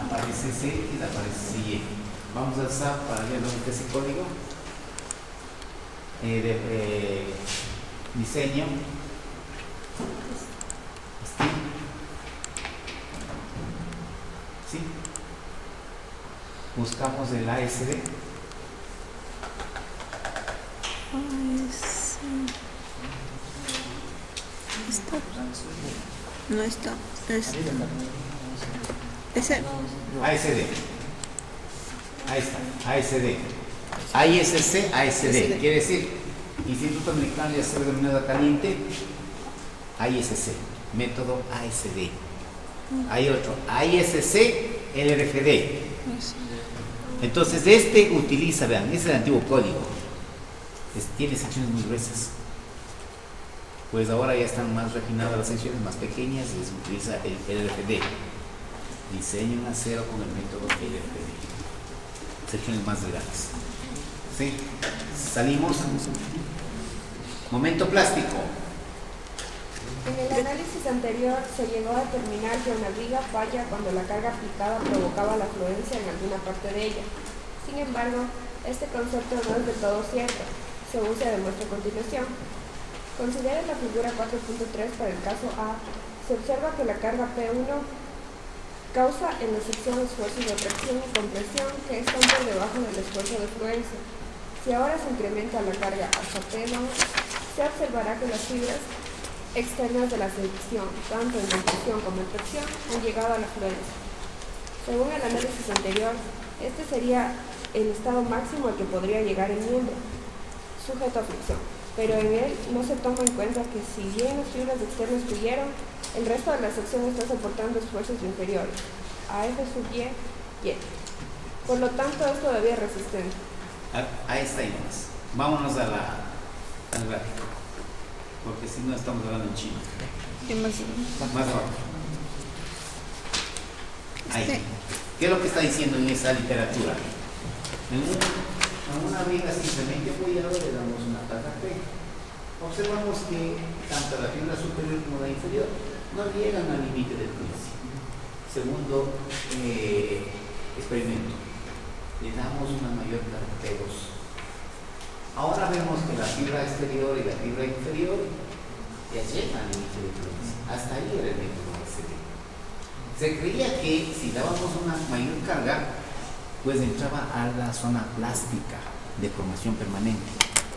Aparece CX, aparece Y. Vamos a usar para ver dónde está ese código. Diseño. ¿Sí? Buscamos el ASD. Está. No está. Este. Ese. ASD. Ahí está, ASD. ISC, ASD. Quiere decir Instituto Americano de Acero Denominado Caliente, ISC. Método ASD. Hay otro, ISC, LRFD. Entonces, este utiliza, vean, ese es el antiguo código. Tiene secciones muy gruesas. Pues ahora ya están más refinadas las secciones más pequeñas y se utiliza el LRFD. Diseño en acero con el método LRFD. Secciones más delgadas. ¿Sí? Salimos. Momento plástico. En el análisis anterior se llegó a determinar que una viga falla cuando la carga aplicada provocaba la fluencia en alguna parte de ella. Sin embargo, este concepto no es del todo cierto, según se demuestra a continuación. Considere la figura 4.3 para el caso A. Se observa que la carga P1 causa en la sección esfuerzos de tracción y compresión que están por debajo del esfuerzo de fluencia. Si ahora se incrementa la carga hasta P2, se observará que las fibras externas de la sección, tanto en compresión como en tracción, han llegado a la fluencia. Según el análisis anterior, este sería el estado máximo al que podría llegar el miembro, sujeto a fricción, pero en él no se toma en cuenta que si bien las fibras externas fluyeron, el resto de la sección está soportando esfuerzos inferiores, a F sub Y, Y. Por lo tanto, es todavía resistente. Ahí está, Inés. Vámonos al gráfico, porque si no estamos hablando en chino. Más rápido. Ahí. ¿Qué es lo que está diciendo en esa literatura? A una viga simplemente apoyada le damos una carga P. Observamos que tanto la fibra superior como la inferior no llegan al límite del fluencia. Segundo experimento, le damos una mayor carga P2. Ahora vemos que la fibra exterior y la fibra inferior ya llegan al límite del fluencia. Hasta ahí era el método ACD. Se creía que si dábamos una mayor carga, pues entraba a la zona plástica de formación permanente.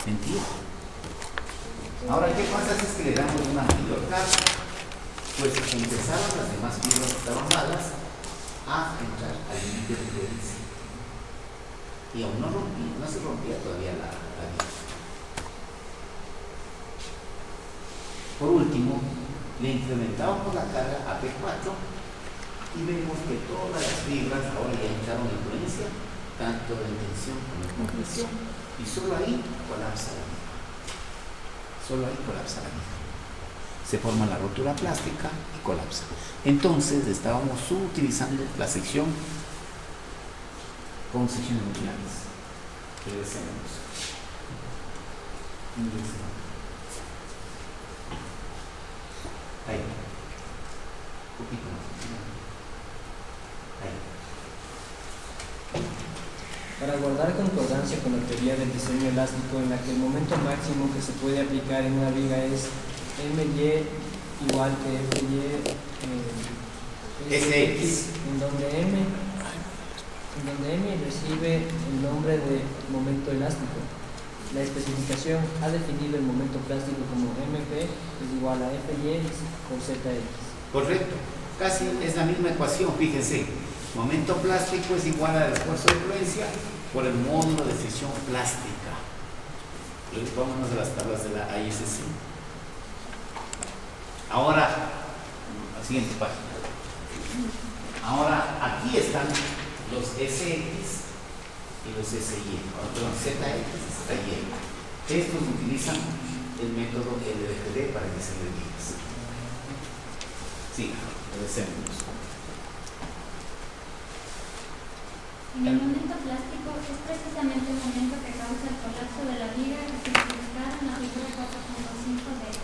Mentira. Ahora, ¿qué pasa si es que le damos una mayor carga? Pues empezaron las demás fibras que estaban malas a entrar al límite de fluencia. Y aún no se rompía todavía la vía. Por último, le incrementábamos la carga a P4 y vemos que todas las fibras ahora ya entraron en fluencia, tanto en tensión como en compresión, y solo ahí colapsa la viga. Solo ahí colapsa la viga. Se forma la rotura plástica y colapsa. Entonces estábamos utilizando la sección con secciones nominales. Regresemos. Ahí. Un poquito más. Ahí. Para guardar concordancia con la teoría del diseño elástico, en la que el momento máximo que se puede aplicar en una viga es MY igual que FY SX, en donde M recibe el nombre de momento elástico. La especificación ha definido el momento plástico como MP es igual a FY por ZX. correcto. Casi es la misma ecuación, fíjense. Momento plástico es igual al esfuerzo de fluencia por el módulo de sección plástica. Vámonos a las tablas de la ISC. Ahora, la siguiente página. Ahora, aquí están los SX y los SY. Perdón, ZX y ZY. Estos utilizan el método LDPD para el diseño de vigas. Sí, regresemos. En el momento plástico es precisamente el momento que causa el colapso de la viga especificada en la figura 4.5 de X.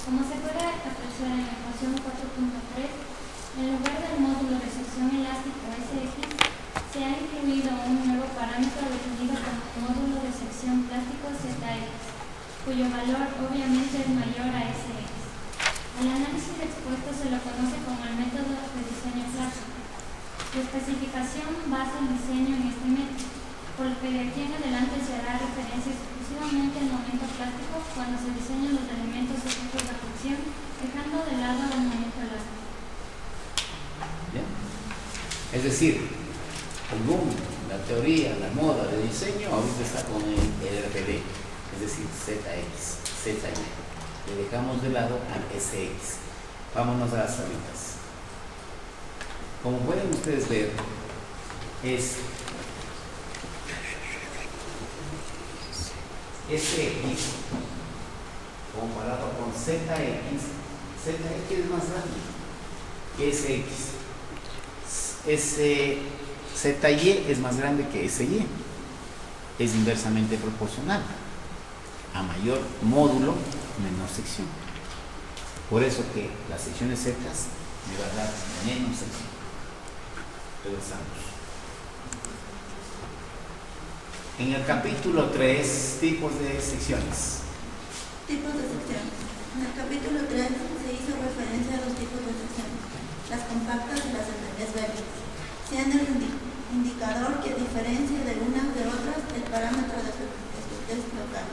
Como se puede apreciar en la ecuación 4.3, en lugar del módulo de sección elástica SX, se ha incluido un nuevo parámetro definido como módulo de sección plástico ZX, cuyo valor obviamente es mayor a SX. Al análisis expuesto se lo conoce como el método de diseño plástico. Su especificación basa el diseño en este método, por lo que de aquí en adelante se hará referencia exclusivamente al momento plástico cuando se diseñan los elementos sujetos a fricción, dejando de lado el momento elástico. ¿Bien? Es decir, el boom, la teoría, la moda de diseño ahorita está con el RPD, es decir, ZX, ZY. Le dejamos de lado al SX. Vámonos a las tablitas. Como pueden ustedes ver, es SX comparado con ZX. ZX es más grande que SX. ZY es más grande que SY. Es inversamente proporcional. A mayor módulo, menor sección. Por eso que las secciones secas me va a dar menos sección. Regresamos. En el capítulo 3, tipos de secciones. Tipos de secciones. En el capítulo 3 se hizo referencia a los tipos de secciones, las compactas y las esbeltas, siendo el indicador que diferencia de unas de otras el parámetro de su test local.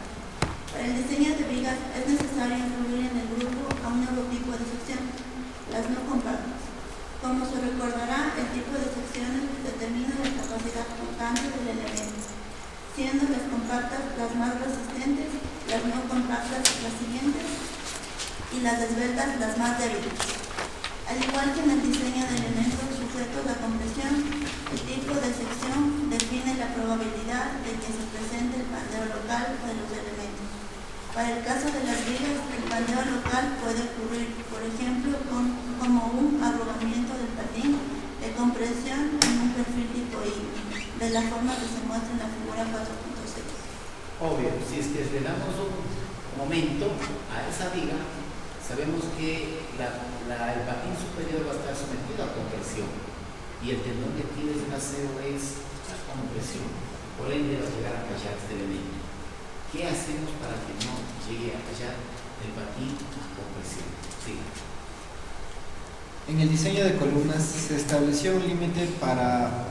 Para Para el diseño de vigas es necesario incluir en el grupo a un nuevo tipo de sección, las no compactas. Como se recordará, el tipo de secciones determina la capacidad flotante del elemento, siendo las compactas las más resistentes, las no compactas las siguientes y las esbeltas las más débiles. Al igual que en el diseño de elementos sujetos a compresión, el tipo de sección define la probabilidad de que se presente el pandeo local de los elementos. Para el caso de las vigas, el pandeo local puede ocurrir, por ejemplo, como un arrugamiento del patín de compresión en un perfil tipo I, de la forma que se muestra en la figura 4.6. Obvio, si es que le damos un momento a esa viga, sabemos que el patín superior va a estar sometido a compresión y el tendón de Aquiles del acero es la compresión, por ende va a llegar a fallar este elemento. ¿Qué hacemos para que no llegue a fallar el patín a compresión? Sí. En el diseño de columnas se estableció un límite para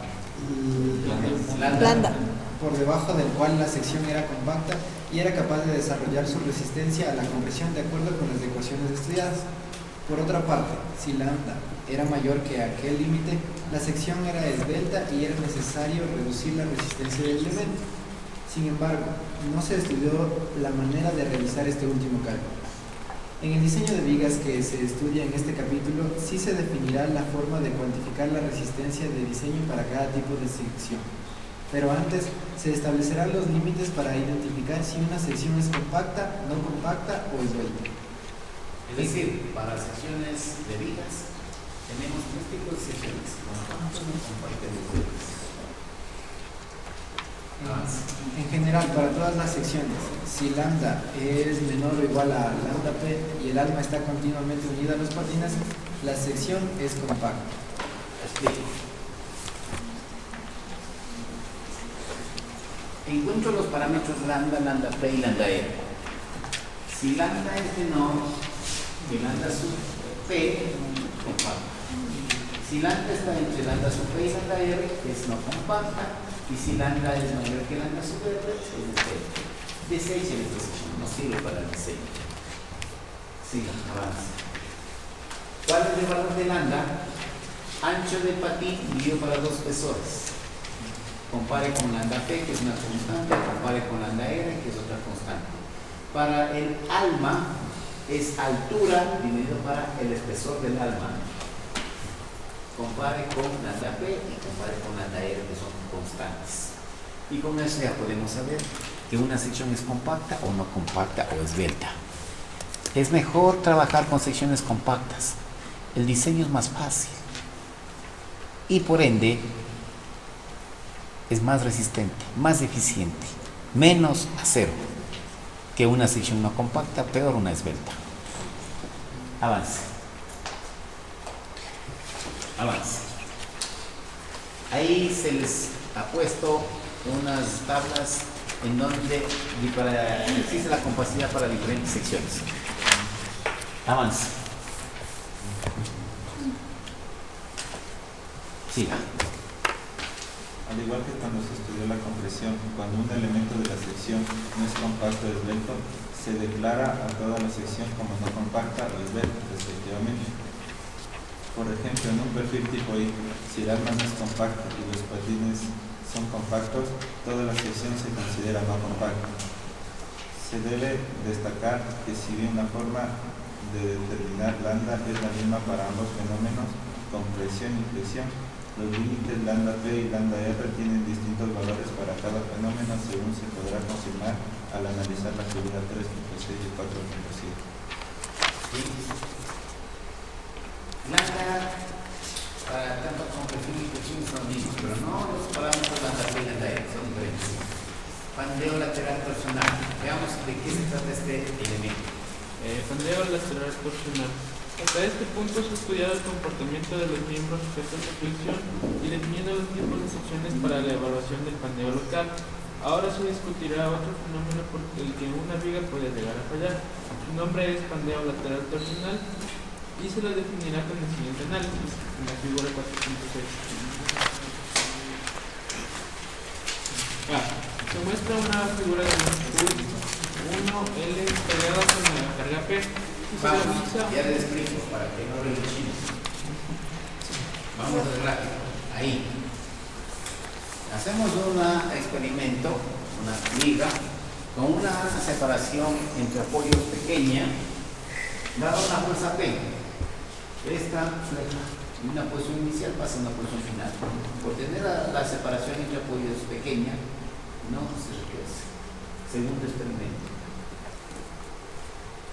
Blanda. por debajo del cual la sección era compacta y era capaz de desarrollar su resistencia a la compresión de acuerdo con las ecuaciones estudiadas. Por otra parte, si lambda era mayor que aquel límite, la sección era esbelta y era necesario reducir la resistencia del elemento. Sin embargo, no se estudió la manera de realizar este último cálculo. En el diseño de vigas que se estudia en este capítulo, sí se definirá la forma de cuantificar la resistencia de diseño para cada tipo de sección. Pero antes, se establecerán los límites para identificar si una sección es compacta, no compacta o esbelta. Es decir, para secciones de vigas tenemos tres tipos de secciones, compactas, no compactas y esbeltas. En general, para todas las secciones, si lambda es menor o igual a lambda p y el alma está continuamente unida a los patines, la sección es compacta. Explico. Encuentro los parámetros lambda, lambda p y lambda r. Si lambda es menor que lambda sub p, compacta. Si lambda está entre lambda sub p y lambda r, es no compacta. Y si lambda es mayor que lambda sub r, es esbelta. Desechen esta sección, no sirve para el diseño. Siga, avanza. ¿Cuál es el valor de lambda? Ancho de patín dividido para dos espesores. Compare con lambda p, que es una constante, compare con lambda r, que es otra constante. Para el alma es altura dividido para el espesor del alma. Compare con lambda p y compare con lambda r, que son constantes. Y con eso ya podemos saber que una sección es compacta o no compacta o esbelta. Es mejor trabajar con secciones compactas. El diseño es más fácil. Y por ende es más resistente, más eficiente, menos acero que una sección no compacta, peor una esbelta. Avance. Avance. Ahí se les ha puesto unas tablas en donde existe la capacidad para diferentes secciones. Avance. Siga. Al igual que cuando se estudió la compresión, cuando un elemento de la sección no es compacto o esbelto, se declara a toda la sección como no compacta o esbelta, respectivamente. Por ejemplo, en un perfil tipo I, si el alma no es compacta y los patines son compactos, toda la sección se considera no compacta. Se debe destacar que si bien la forma de determinar lambda es la misma para ambos fenómenos, compresión y flexión, los límites lambda p y lambda r tienen distintos valores para cada fenómeno, según se podrá confirmar al analizar la figura 3.6 y 4.7. ¿Sí? Lambda para tanto compresión y flexión son los mismos, pero no los parámetros lambda p y lambda r, son diferentes. Pandeo lateral torsional. Veamos de qué se trata este elemento. Pandeo lateral torsional. Hasta este punto se ha estudiado el comportamiento de los miembros sujetos a flexión y definiendo los tipos de secciones para la evaluación del pandeo local. Ahora se discutirá otro fenómeno por el que una viga puede llegar a fallar. Su nombre es pandeo lateral torsional y se lo definirá con el siguiente análisis, en la figura 4.6. Se muestra una figura de longitud 1L pegada con la carga P. Y se Vamos, realiza ya les explico para que no reluchemos. Vamos al gráfico. Ahí. Hacemos un experimento, una liga, con una separación entre apoyos pequeña, dada una fuerza P. Esta flecha, de una posición inicial pasa a una posición final. Por tener la separación entre apoyos pequeña, no se regresa. Segundo experimento.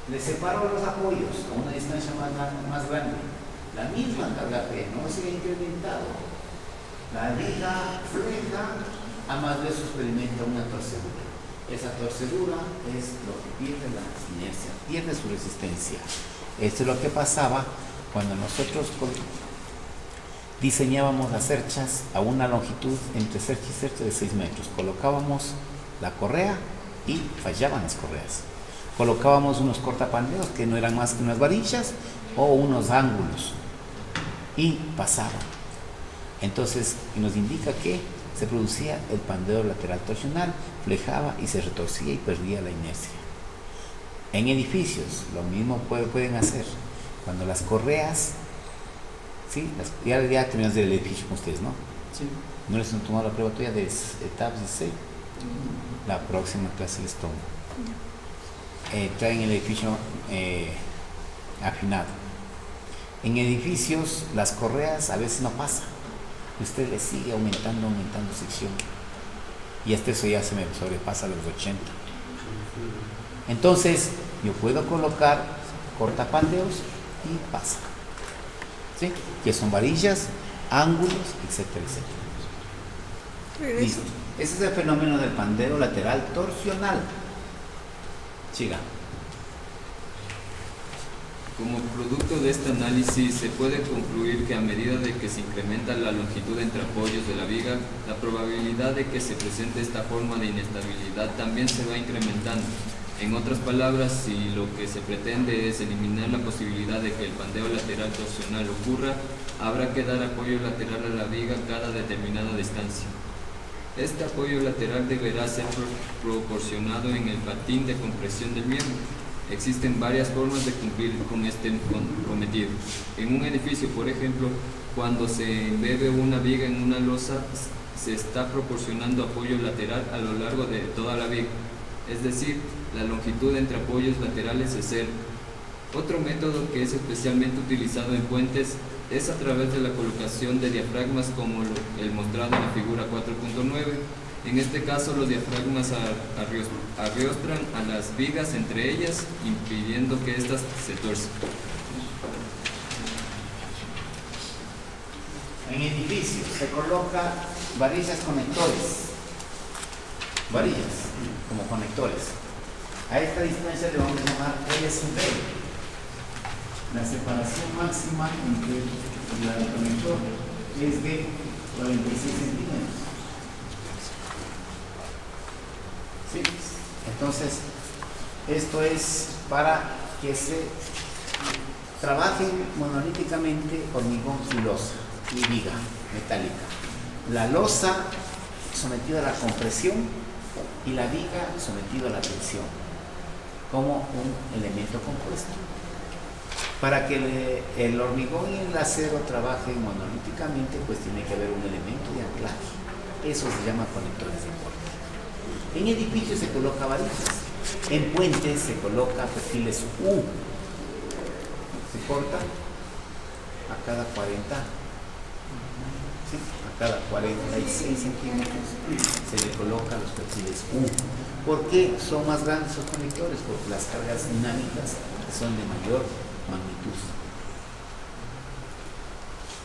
Le separo los apoyos a una distancia más grande. La misma carga P no se ha incrementado. La liga fleja a más de eso experimenta una torcedura. Esa torcedura es lo que pierde la inercia, pierde su resistencia. Esto es lo que pasaba cuando nosotros diseñábamos las cerchas a una longitud entre cercha y cercha de 6 metros. Colocábamos la correa y fallaban las correas. Colocábamos unos cortapandeos que no eran más que unas varillas o unos ángulos y pasaban. Entonces nos indica que se producía el pandeo lateral torsional, flejaba y se retorcía y perdía la inercia. En edificios lo mismo pueden hacer. Cuando las correas, ¿sí? Ya terminas del edificio con ustedes, ¿no? Sí. ¿No les han tomado la prueba tuya de etapas de 6? La próxima clase les tomo. Traen el edificio afinado. En edificios las correas a veces no pasan. Usted le sigue aumentando sección. Y hasta eso ya se me sobrepasa los 80. Entonces, yo puedo colocar cortapandeos y pasa. ¿Sí? Que son varillas, ángulos, etcétera, etcétera. Listo. Ese es el fenómeno del pandeo lateral torsional. Siga. Como producto de este análisis, se puede concluir que a medida de que se incrementa la longitud entre apoyos de la viga, la probabilidad de que se presente esta forma de inestabilidad también se va incrementando. En otras palabras, si lo que se pretende es eliminar la posibilidad de que el pandeo lateral torsional ocurra, habrá que dar apoyo lateral a la viga cada determinada distancia. Este apoyo lateral deberá ser proporcionado en el patín de compresión del miembro. Existen varias formas de cumplir con este cometido. En un edificio, por ejemplo, cuando se embebe una viga en una losa, se está proporcionando apoyo lateral a lo largo de toda la viga, es decir, la longitud entre apoyos laterales es cero. Otro método que es especialmente utilizado en puentes es a través de la colocación de diafragmas como el mostrado en la figura 4.9. En este caso, los diafragmas arrostran a las vigas entre ellas, impidiendo que éstas se tuerzan. En edificios se coloca varillas conectores. Varillas como conectores. A esta distancia le vamos a llamar LSB. La separación máxima entre el conector es de 46 centímetros. ¿Sí? Entonces, esto es para que se trabaje monolíticamente hormigón y losa y viga metálica. La losa sometida a la compresión y la viga sometida a la tensión como un elemento compuesto. Para que el hormigón y el acero trabajen monolíticamente, pues tiene que haber un elemento de anclaje. Eso se llama conectores de corte. En edificios se coloca varillas. En puentes se coloca perfiles U. Se corta a cada 40, ¿sí? A cada 46 centímetros se le colocan los perfiles U. ¿Por qué son más grandes los conectores? Porque las cargas dinámicas son de mayor magnitud.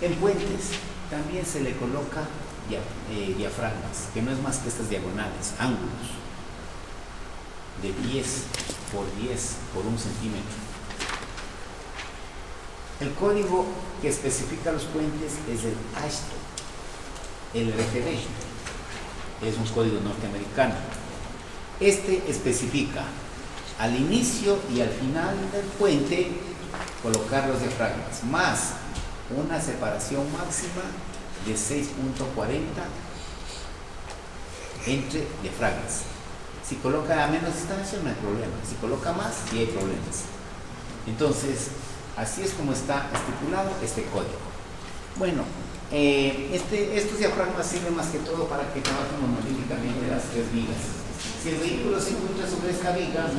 En puentes también se le coloca diafragmas, que no es más que estas diagonales, ángulos de 10 por 10 por 1 centímetro. El código que especifica los puentes es el AASHTO. El RGB es un código norteamericano. Este especifica al inicio y al final del puente colocar los diafragmas, más una separación máxima de 6.40 entre diafragmas. Si coloca a menos distancia no hay problema, si coloca más sí hay problemas. Entonces, así es como está estipulado este código. Bueno, estos diafragmas sirven más que todo para que trabajen monolíticamente las 3 vigas. Si el vehículo se encuentra sobre esta viga,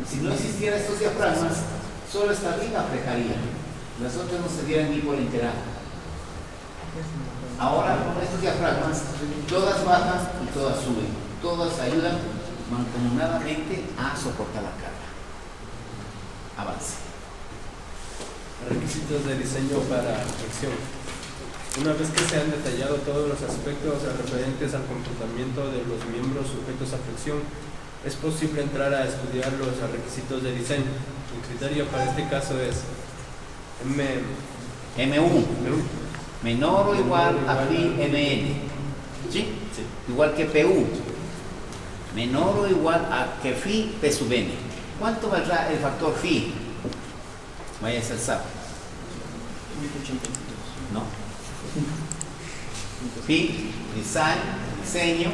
si no existiera estos diafragmas, solo esta viga frejaría. Las otras no se dieran ni por enterado. Ahora con estos diafragmas, todas bajan y todas suben. Todas ayudan mancomunadamente a soportar la carga. Avance. Requisitos de diseño para fricción. Una vez que se han detallado todos los aspectos referentes al comportamiento de los miembros sujetos a fricción, es posible entrar a estudiar los requisitos de diseño. El criterio para este caso es M1, menor o igual a phi mn. ¿Sí? Sí. Igual que PU, menor o igual a que phi P sub n. ¿Cuánto valdrá el factor phi? Vaya a ser SAP. No. Phi, diseño,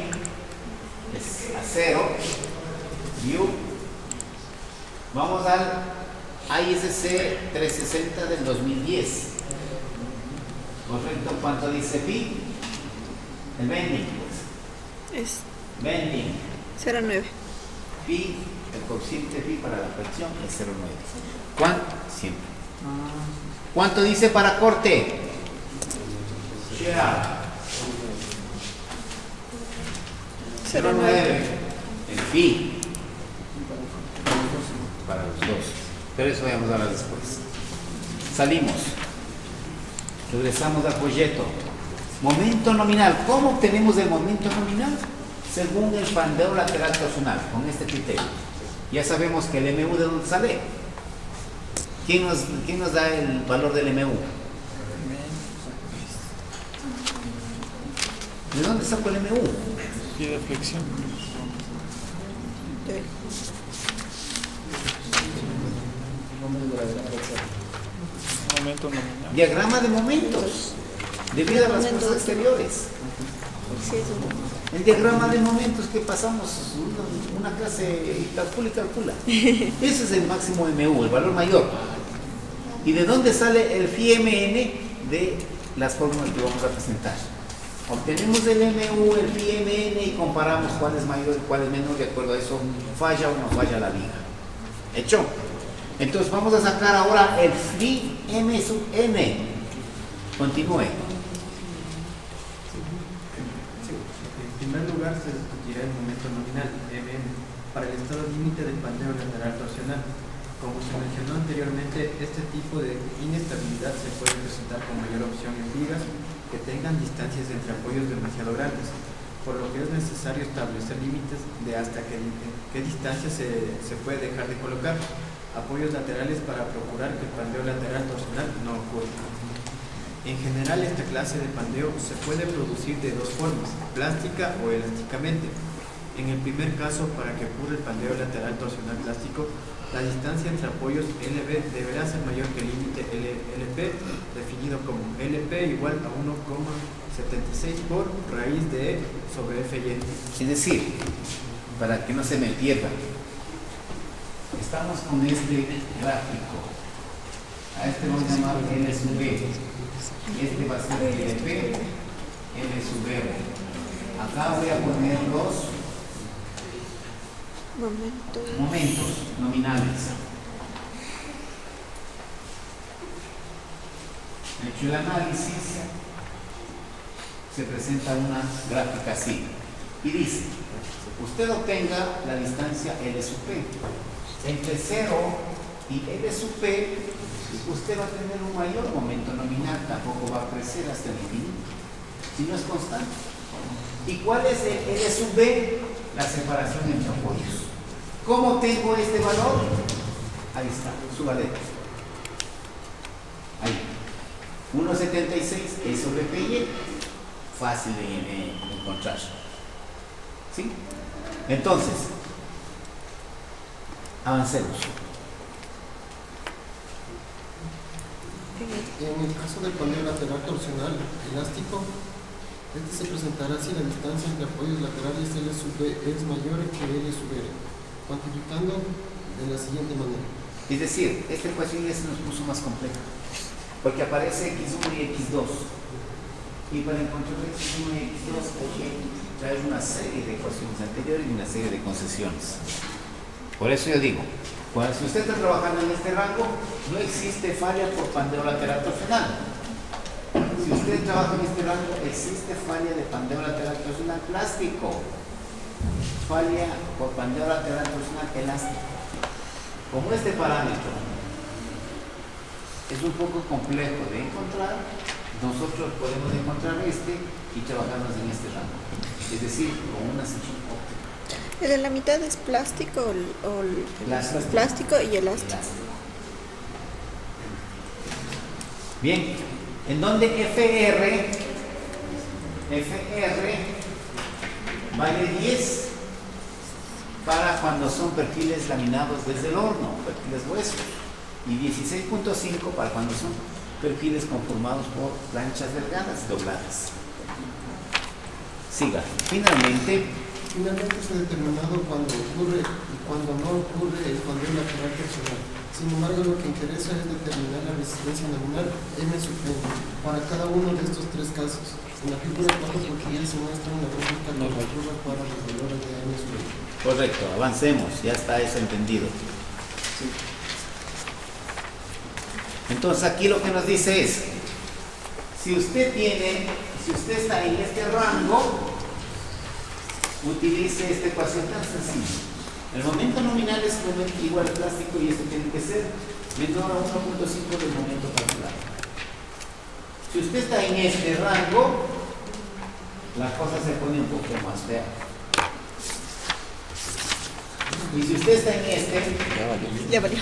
es a 0. View. Vamos al ISC 360 del 2010. Correcto, ¿cuánto dice phi? El bending. Es Bending. 0,9. Pi, el coeficiente pi para la fracción es 0,9. ¿Cuánto? Siempre. ¿Cuánto dice para corte? Share. 0,9. El pi. Para los dos. Pero eso vamos a hablar después. Salimos. Regresamos al proyecto. Momento nominal. ¿Cómo obtenemos el momento nominal? Según el pandeo lateral torsional, con este criterio. Ya sabemos que el MU de dónde sale. ¿Quién nos da el valor del MU? ¿De dónde saco el MU? Y de flexión. Momento nominal. Diagrama de momentos. Debido a las fuerzas exteriores. Sí, eso. El diagrama de momentos que pasamos una clase y calcula. Ese es el máximo MU, el valor mayor. ¿Y de dónde sale el phi mn? De las fórmulas que vamos a presentar. Obtenemos el MU, el phi mn y comparamos cuál es mayor y cuál es menor. De acuerdo a eso, falla o no falla la viga. ¿Hecho? Entonces vamos a sacar ahora el phi m sub n. Continúe. En primer lugar, se discutirá el momento nominal, Mn, para el estado límite del pandeo lateral torsional. Como se mencionó anteriormente, este tipo de inestabilidad se puede presentar con mayor opción en vigas que tengan distancias entre apoyos demasiado grandes, por lo que es necesario establecer límites de hasta qué distancia se puede dejar de colocar apoyos laterales para procurar que el pandeo lateral torsional no ocurra. En general, esta clase de pandeo se puede producir de dos formas, plástica o elásticamente. En el primer caso, para que ocurra el pandeo lateral torsional plástico, la distancia entre apoyos LB deberá ser mayor que el límite LP, definido como LP igual a 1,76 por raíz de E sobre FY. Es decir, para que no se me pierda, estamos con este gráfico. A este vamos a llamar L sub B. Este va a ser LP, L sub B. Acá voy a poner los momentos nominales. Hecho el análisis, se presenta una gráfica así y dice: usted obtenga la distancia L sub P. Entre 0 y L sub P, usted va a tener un mayor momento nominal, tampoco va a crecer hasta el infinito, si no es constante. ¿Y cuál es el L sub B? La separación entre apoyos. ¿Cómo tengo este valor? Ahí está, súbale. Ahí. 1,76 E sobre PY. Fácil de encontrar. ¿Sí? Entonces, avancemos. En el caso del pandeo lateral torsional elástico, Este se presentará si la distancia entre apoyos laterales L sub B es mayor que L sub R, cuantificando de la siguiente manera. Es decir, esta ecuación ya se nos puso más compleja, porque aparece x1 y x2. Y para encontrar x1 y x2 hay que traer una serie de ecuaciones anteriores y una serie de concesiones. Por eso yo digo, si usted está trabajando en este rango, no existe falla por pandeo lateral torsional. Si usted trabaja en este rango, existe falla de pandeo lateral torsional plástico, falla por pandeo lateral torsional elástico. Como este parámetro es un poco complejo de encontrar, nosotros podemos encontrar este y trabajarnos en este rango, es decir, con una sección óptica. ¿El de la mitad es plástico o plástico y elástico? Bien, en donde FR vale 10 para cuando son perfiles laminados desde el horno, perfiles huesos, y 16.5 para cuando son perfiles conformados por planchas delgadas dobladas. Siga. Finalmente se ha determinado cuando ocurre y cuando no ocurre el pandeo lateral torsional. Sin embargo, lo que interesa es determinar la resistencia nominal M sub N para cada uno de estos tres casos. En la figura 4 porque ya se muestra una gráfica con la curva para los valores de M sub N. Correcto, avancemos, ya está eso entendido. Sí. Entonces aquí lo que nos dice es, si usted está en este rango, utilice esta ecuación tan sencilla. El momento nominal es un momento igual al plástico y esto tiene que ser menor a 1.5 del momento calculado. Si usted está en este rango, la cosa se pone un poco más fea. Y si usted está en este, ya valió.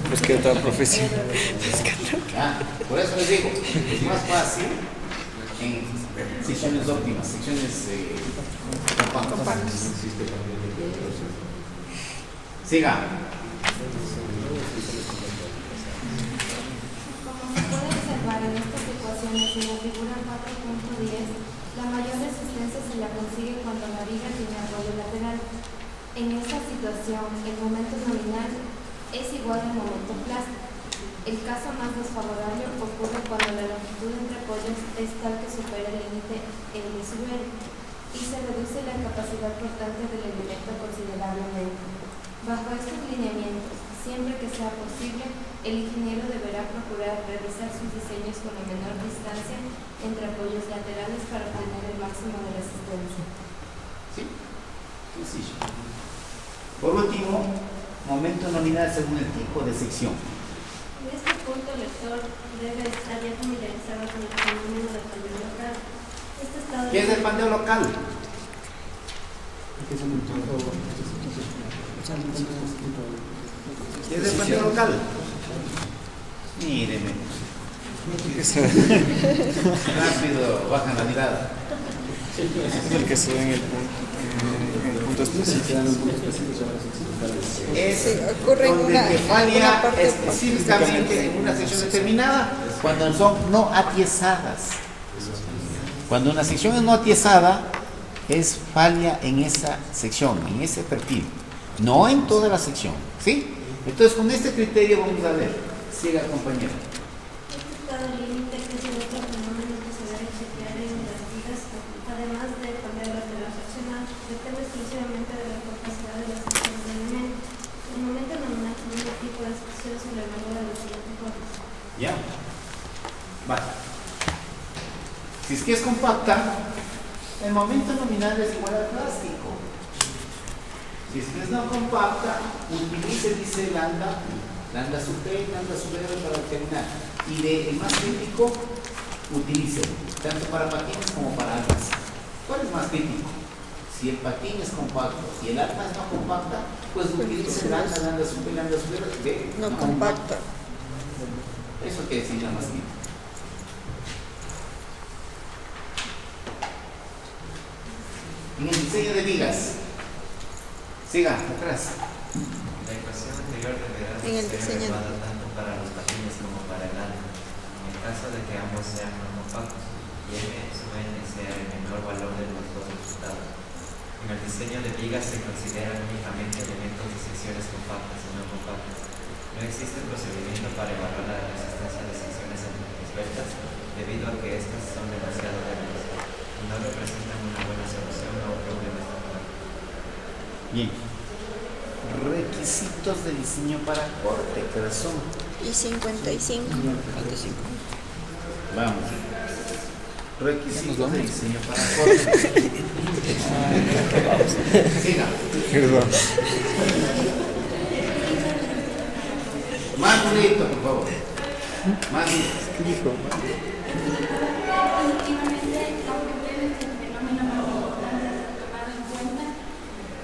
Pues que otra profesión. Por eso les digo, es más fácil en secciones óptimas, secciones compactas. Siga. Como se puede observar en estas ecuaciones en la figura 4.10, la mayor resistencia se la consigue cuando la viga tiene apoyo lateral. En esta situación, el momento nominal es igual al momento plástico. El caso más desfavorable ocurre cuando la longitud entre apoyos es tal que supera el límite L sub R y se reduce la capacidad portante del elemento considerablemente. Bajo estos lineamientos, siempre que sea posible, el ingeniero deberá procurar realizar sus diseños con la menor distancia entre apoyos laterales para obtener el máximo de resistencia. Sí, sencillo. Por último, momento nominal según el tipo de sección. En este punto, el lector debe estar ya familiarizado con el fenómeno del pandeo local. ¿Qué es el pandeo local? ¿Qué es el pandeo local? Míreme. Rápido, bajan la mirada. Es el que se ve en el punto específico. Es ocurre en donde una- te en falla alguna parte específicamente en una sección determinada cuando son no atiesadas. Cuando una sección es no atiesada, es falla en esa sección, en ese perfil, no en toda la sección, ¿sí? Entonces, con este criterio vamos a ver. Siga, compañero. Este estado límite que es el otro fenómeno que se debe chequear en las vigas, además de pandeo lateral fraccional, depende exclusivamente de la capacidad de la sección del elemento. El momento nominal tiene un tipo de sección se le evalúa de la siguiente forma. Ya. Vale. Si es que es compacta, el momento nominal es igual al plástico. Si es que es no compacta, utilice, dice lambda sub T, lambda sub R para determinar. Y de el más crítico, utilice tanto para patines como para altas. ¿Cuál es más crítico? Si el patín es compacto, si el alta es no compacta, pues utilice lambda sub T, lambda sub R de No compacta. Eso quiere decir la más crítica. En el diseño de vigas. Siga, atrás. La ecuación anterior deberá En el ser diseño. elevada tanto para los patines como para el alto, en el caso de que ambos sean no compactos. y M sub n sea el menor valor de los dos resultados. En el diseño de vigas se consideran únicamente elementos de secciones compactas y no compactas. No existe procedimiento para evaluar la resistencia de secciones esbeltas debido a que estas son demasiado débiles y no representan una buena solución a un problema estructural. Bien. Requisitos de diseño para corte, que son. Y 55. Vamos. Requisitos de diseño para corte. Siga. Perdón. Más bonito, por favor. Más bonito. ¿Qué dijo? Efectivamente, la cuestión es el fenómeno más importante a tomar en cuenta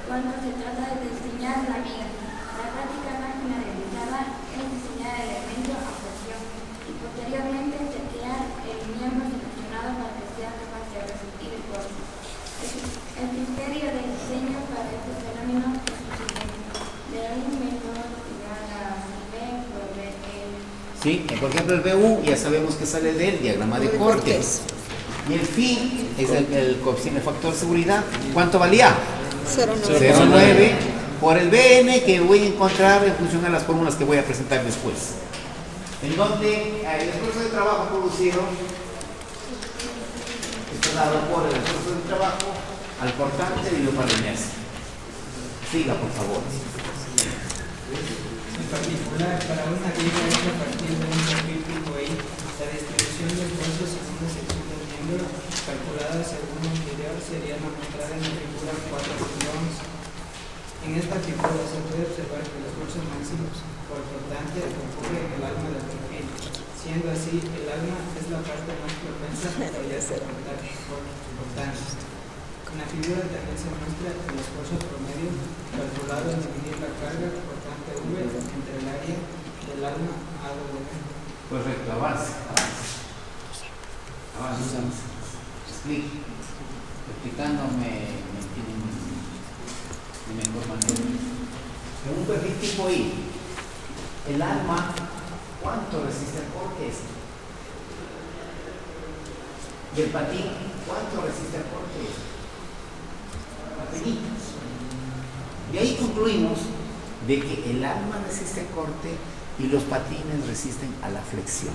cuando se trata de diseñar la viga. La práctica máxima realizada es diseñar el elemento a presión y posteriormente setear el miembro seleccionado para que sea capaz de resistir el corte. El criterio de diseño para este fenómeno es el siguiente: de un menor igual a B por BL. Sí, por ejemplo el BU ya sabemos que sale del diagrama de cortes. Y el phi es el coeficiente factor de seguridad. ¿Cuánto valía? 0,9 por el BN, que voy a encontrar en función a las fórmulas que voy a presentar después. En donde el esfuerzo de trabajo producido está dado por el esfuerzo de trabajo al cortante dividido por la inercia. Siga, por favor. En particular, para una viga hecha a partir de un perfil tipo I, la distribución de esfuerzos en una sección del miembro, calculada según lo anterior, sería la mostrada en la figura 4.11. En esta figura se puede observar que el esfuerzo máximo por cortante ocurre en el alma del perfil. Siendo así, el alma es la parte más propensa a fallarse cortante. En la figura también se muestra el esfuerzo promedio calculado al dividir la carga cortante V entre el área del alma AW. Correcto, avance. Explique. Explicándome de mejor manera. En un perfil tipo I, el alma, ¿cuánto resiste el corte? Y el patín, ¿cuánto resiste el corte? Patinitas. De ahí concluimos de que el alma resiste el corte y los patines resisten a la flexión.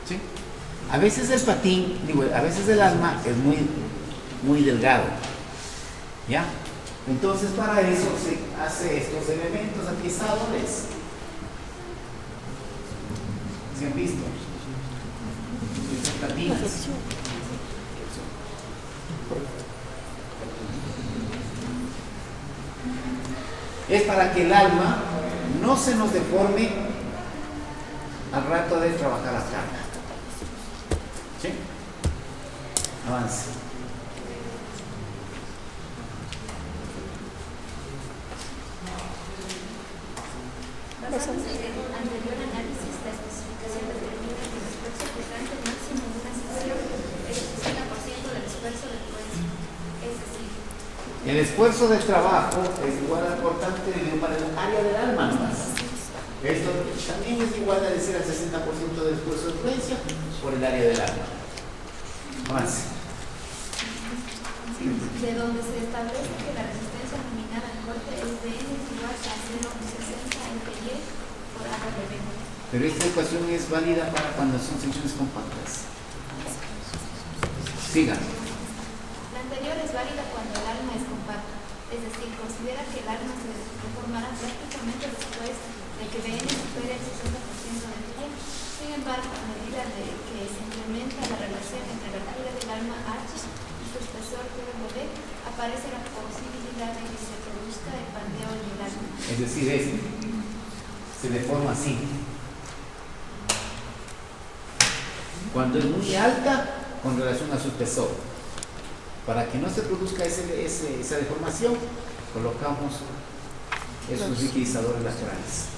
¿Sí? A veces el patín, a veces el alma es muy delgado. ¿Ya? Entonces para eso se hace estos elementos atizadores. ¿Se han visto? Estos patines. Es para que el alma no se nos deforme al rato de trabajar las cargas. ¿Sí? Avance. Basándose en el anterior análisis, la especificación determina que el esfuerzo cortante máximo de una sección es el 60% del esfuerzo del puesto. Es decir, el esfuerzo de trabajo es igual al cortante dividido para el área del alma nomás. Esto también es igual a decir al 60% del esfuerzo de influencia por el área del alma. Avance. de donde se establece que la resistencia nominal al corte es de N igual a 0,60 MPy por AWB. Pero esta ecuación es válida para cuando son secciones compactas. Siga. La anterior es válida cuando el alma es compacta, es decir, considera que el alma se deformará prácticamente después de que Bn supere el 60% de pi. Sin embargo, a medida de que se incrementa la relación entre la altura del alma H y su espesor PWB, aparece la posibilidad de que se produzca el pandeo en el alma. Es decir, se deforma así. Cuando es muy alta con relación a su espesor. Para que no se produzca esa deformación, colocamos esos liquidizadores laterales.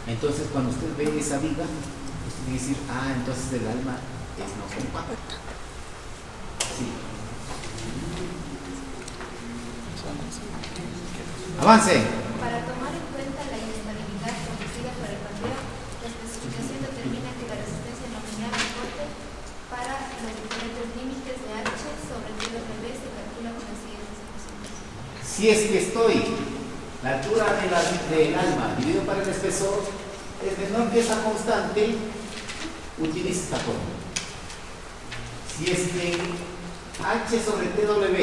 Entonces, cuando usted ve esa viga, usted tiene que decir, entonces el alma es no compacta. Sí. Avance. Para tomar en cuenta la inestabilidad producida por el pandeo, la especificación determina que la resistencia nominal Si es que estoy, la altura del alma dividido para el espesor es menor que esa constante, utiliza esta fórmula. Si es que H sobre TW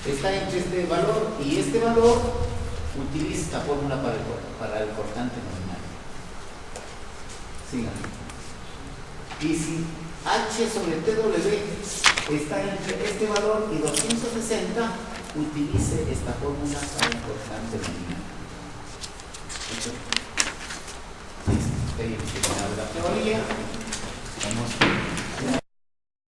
está entre este valor y este valor, utiliza esta fórmula para el cortante nominal. Sigan. Y si H sobre TW está entre este valor y 260, utilice esta fórmula para el cortante nominal. Listo. Ahí terminado la teoría. Vamos.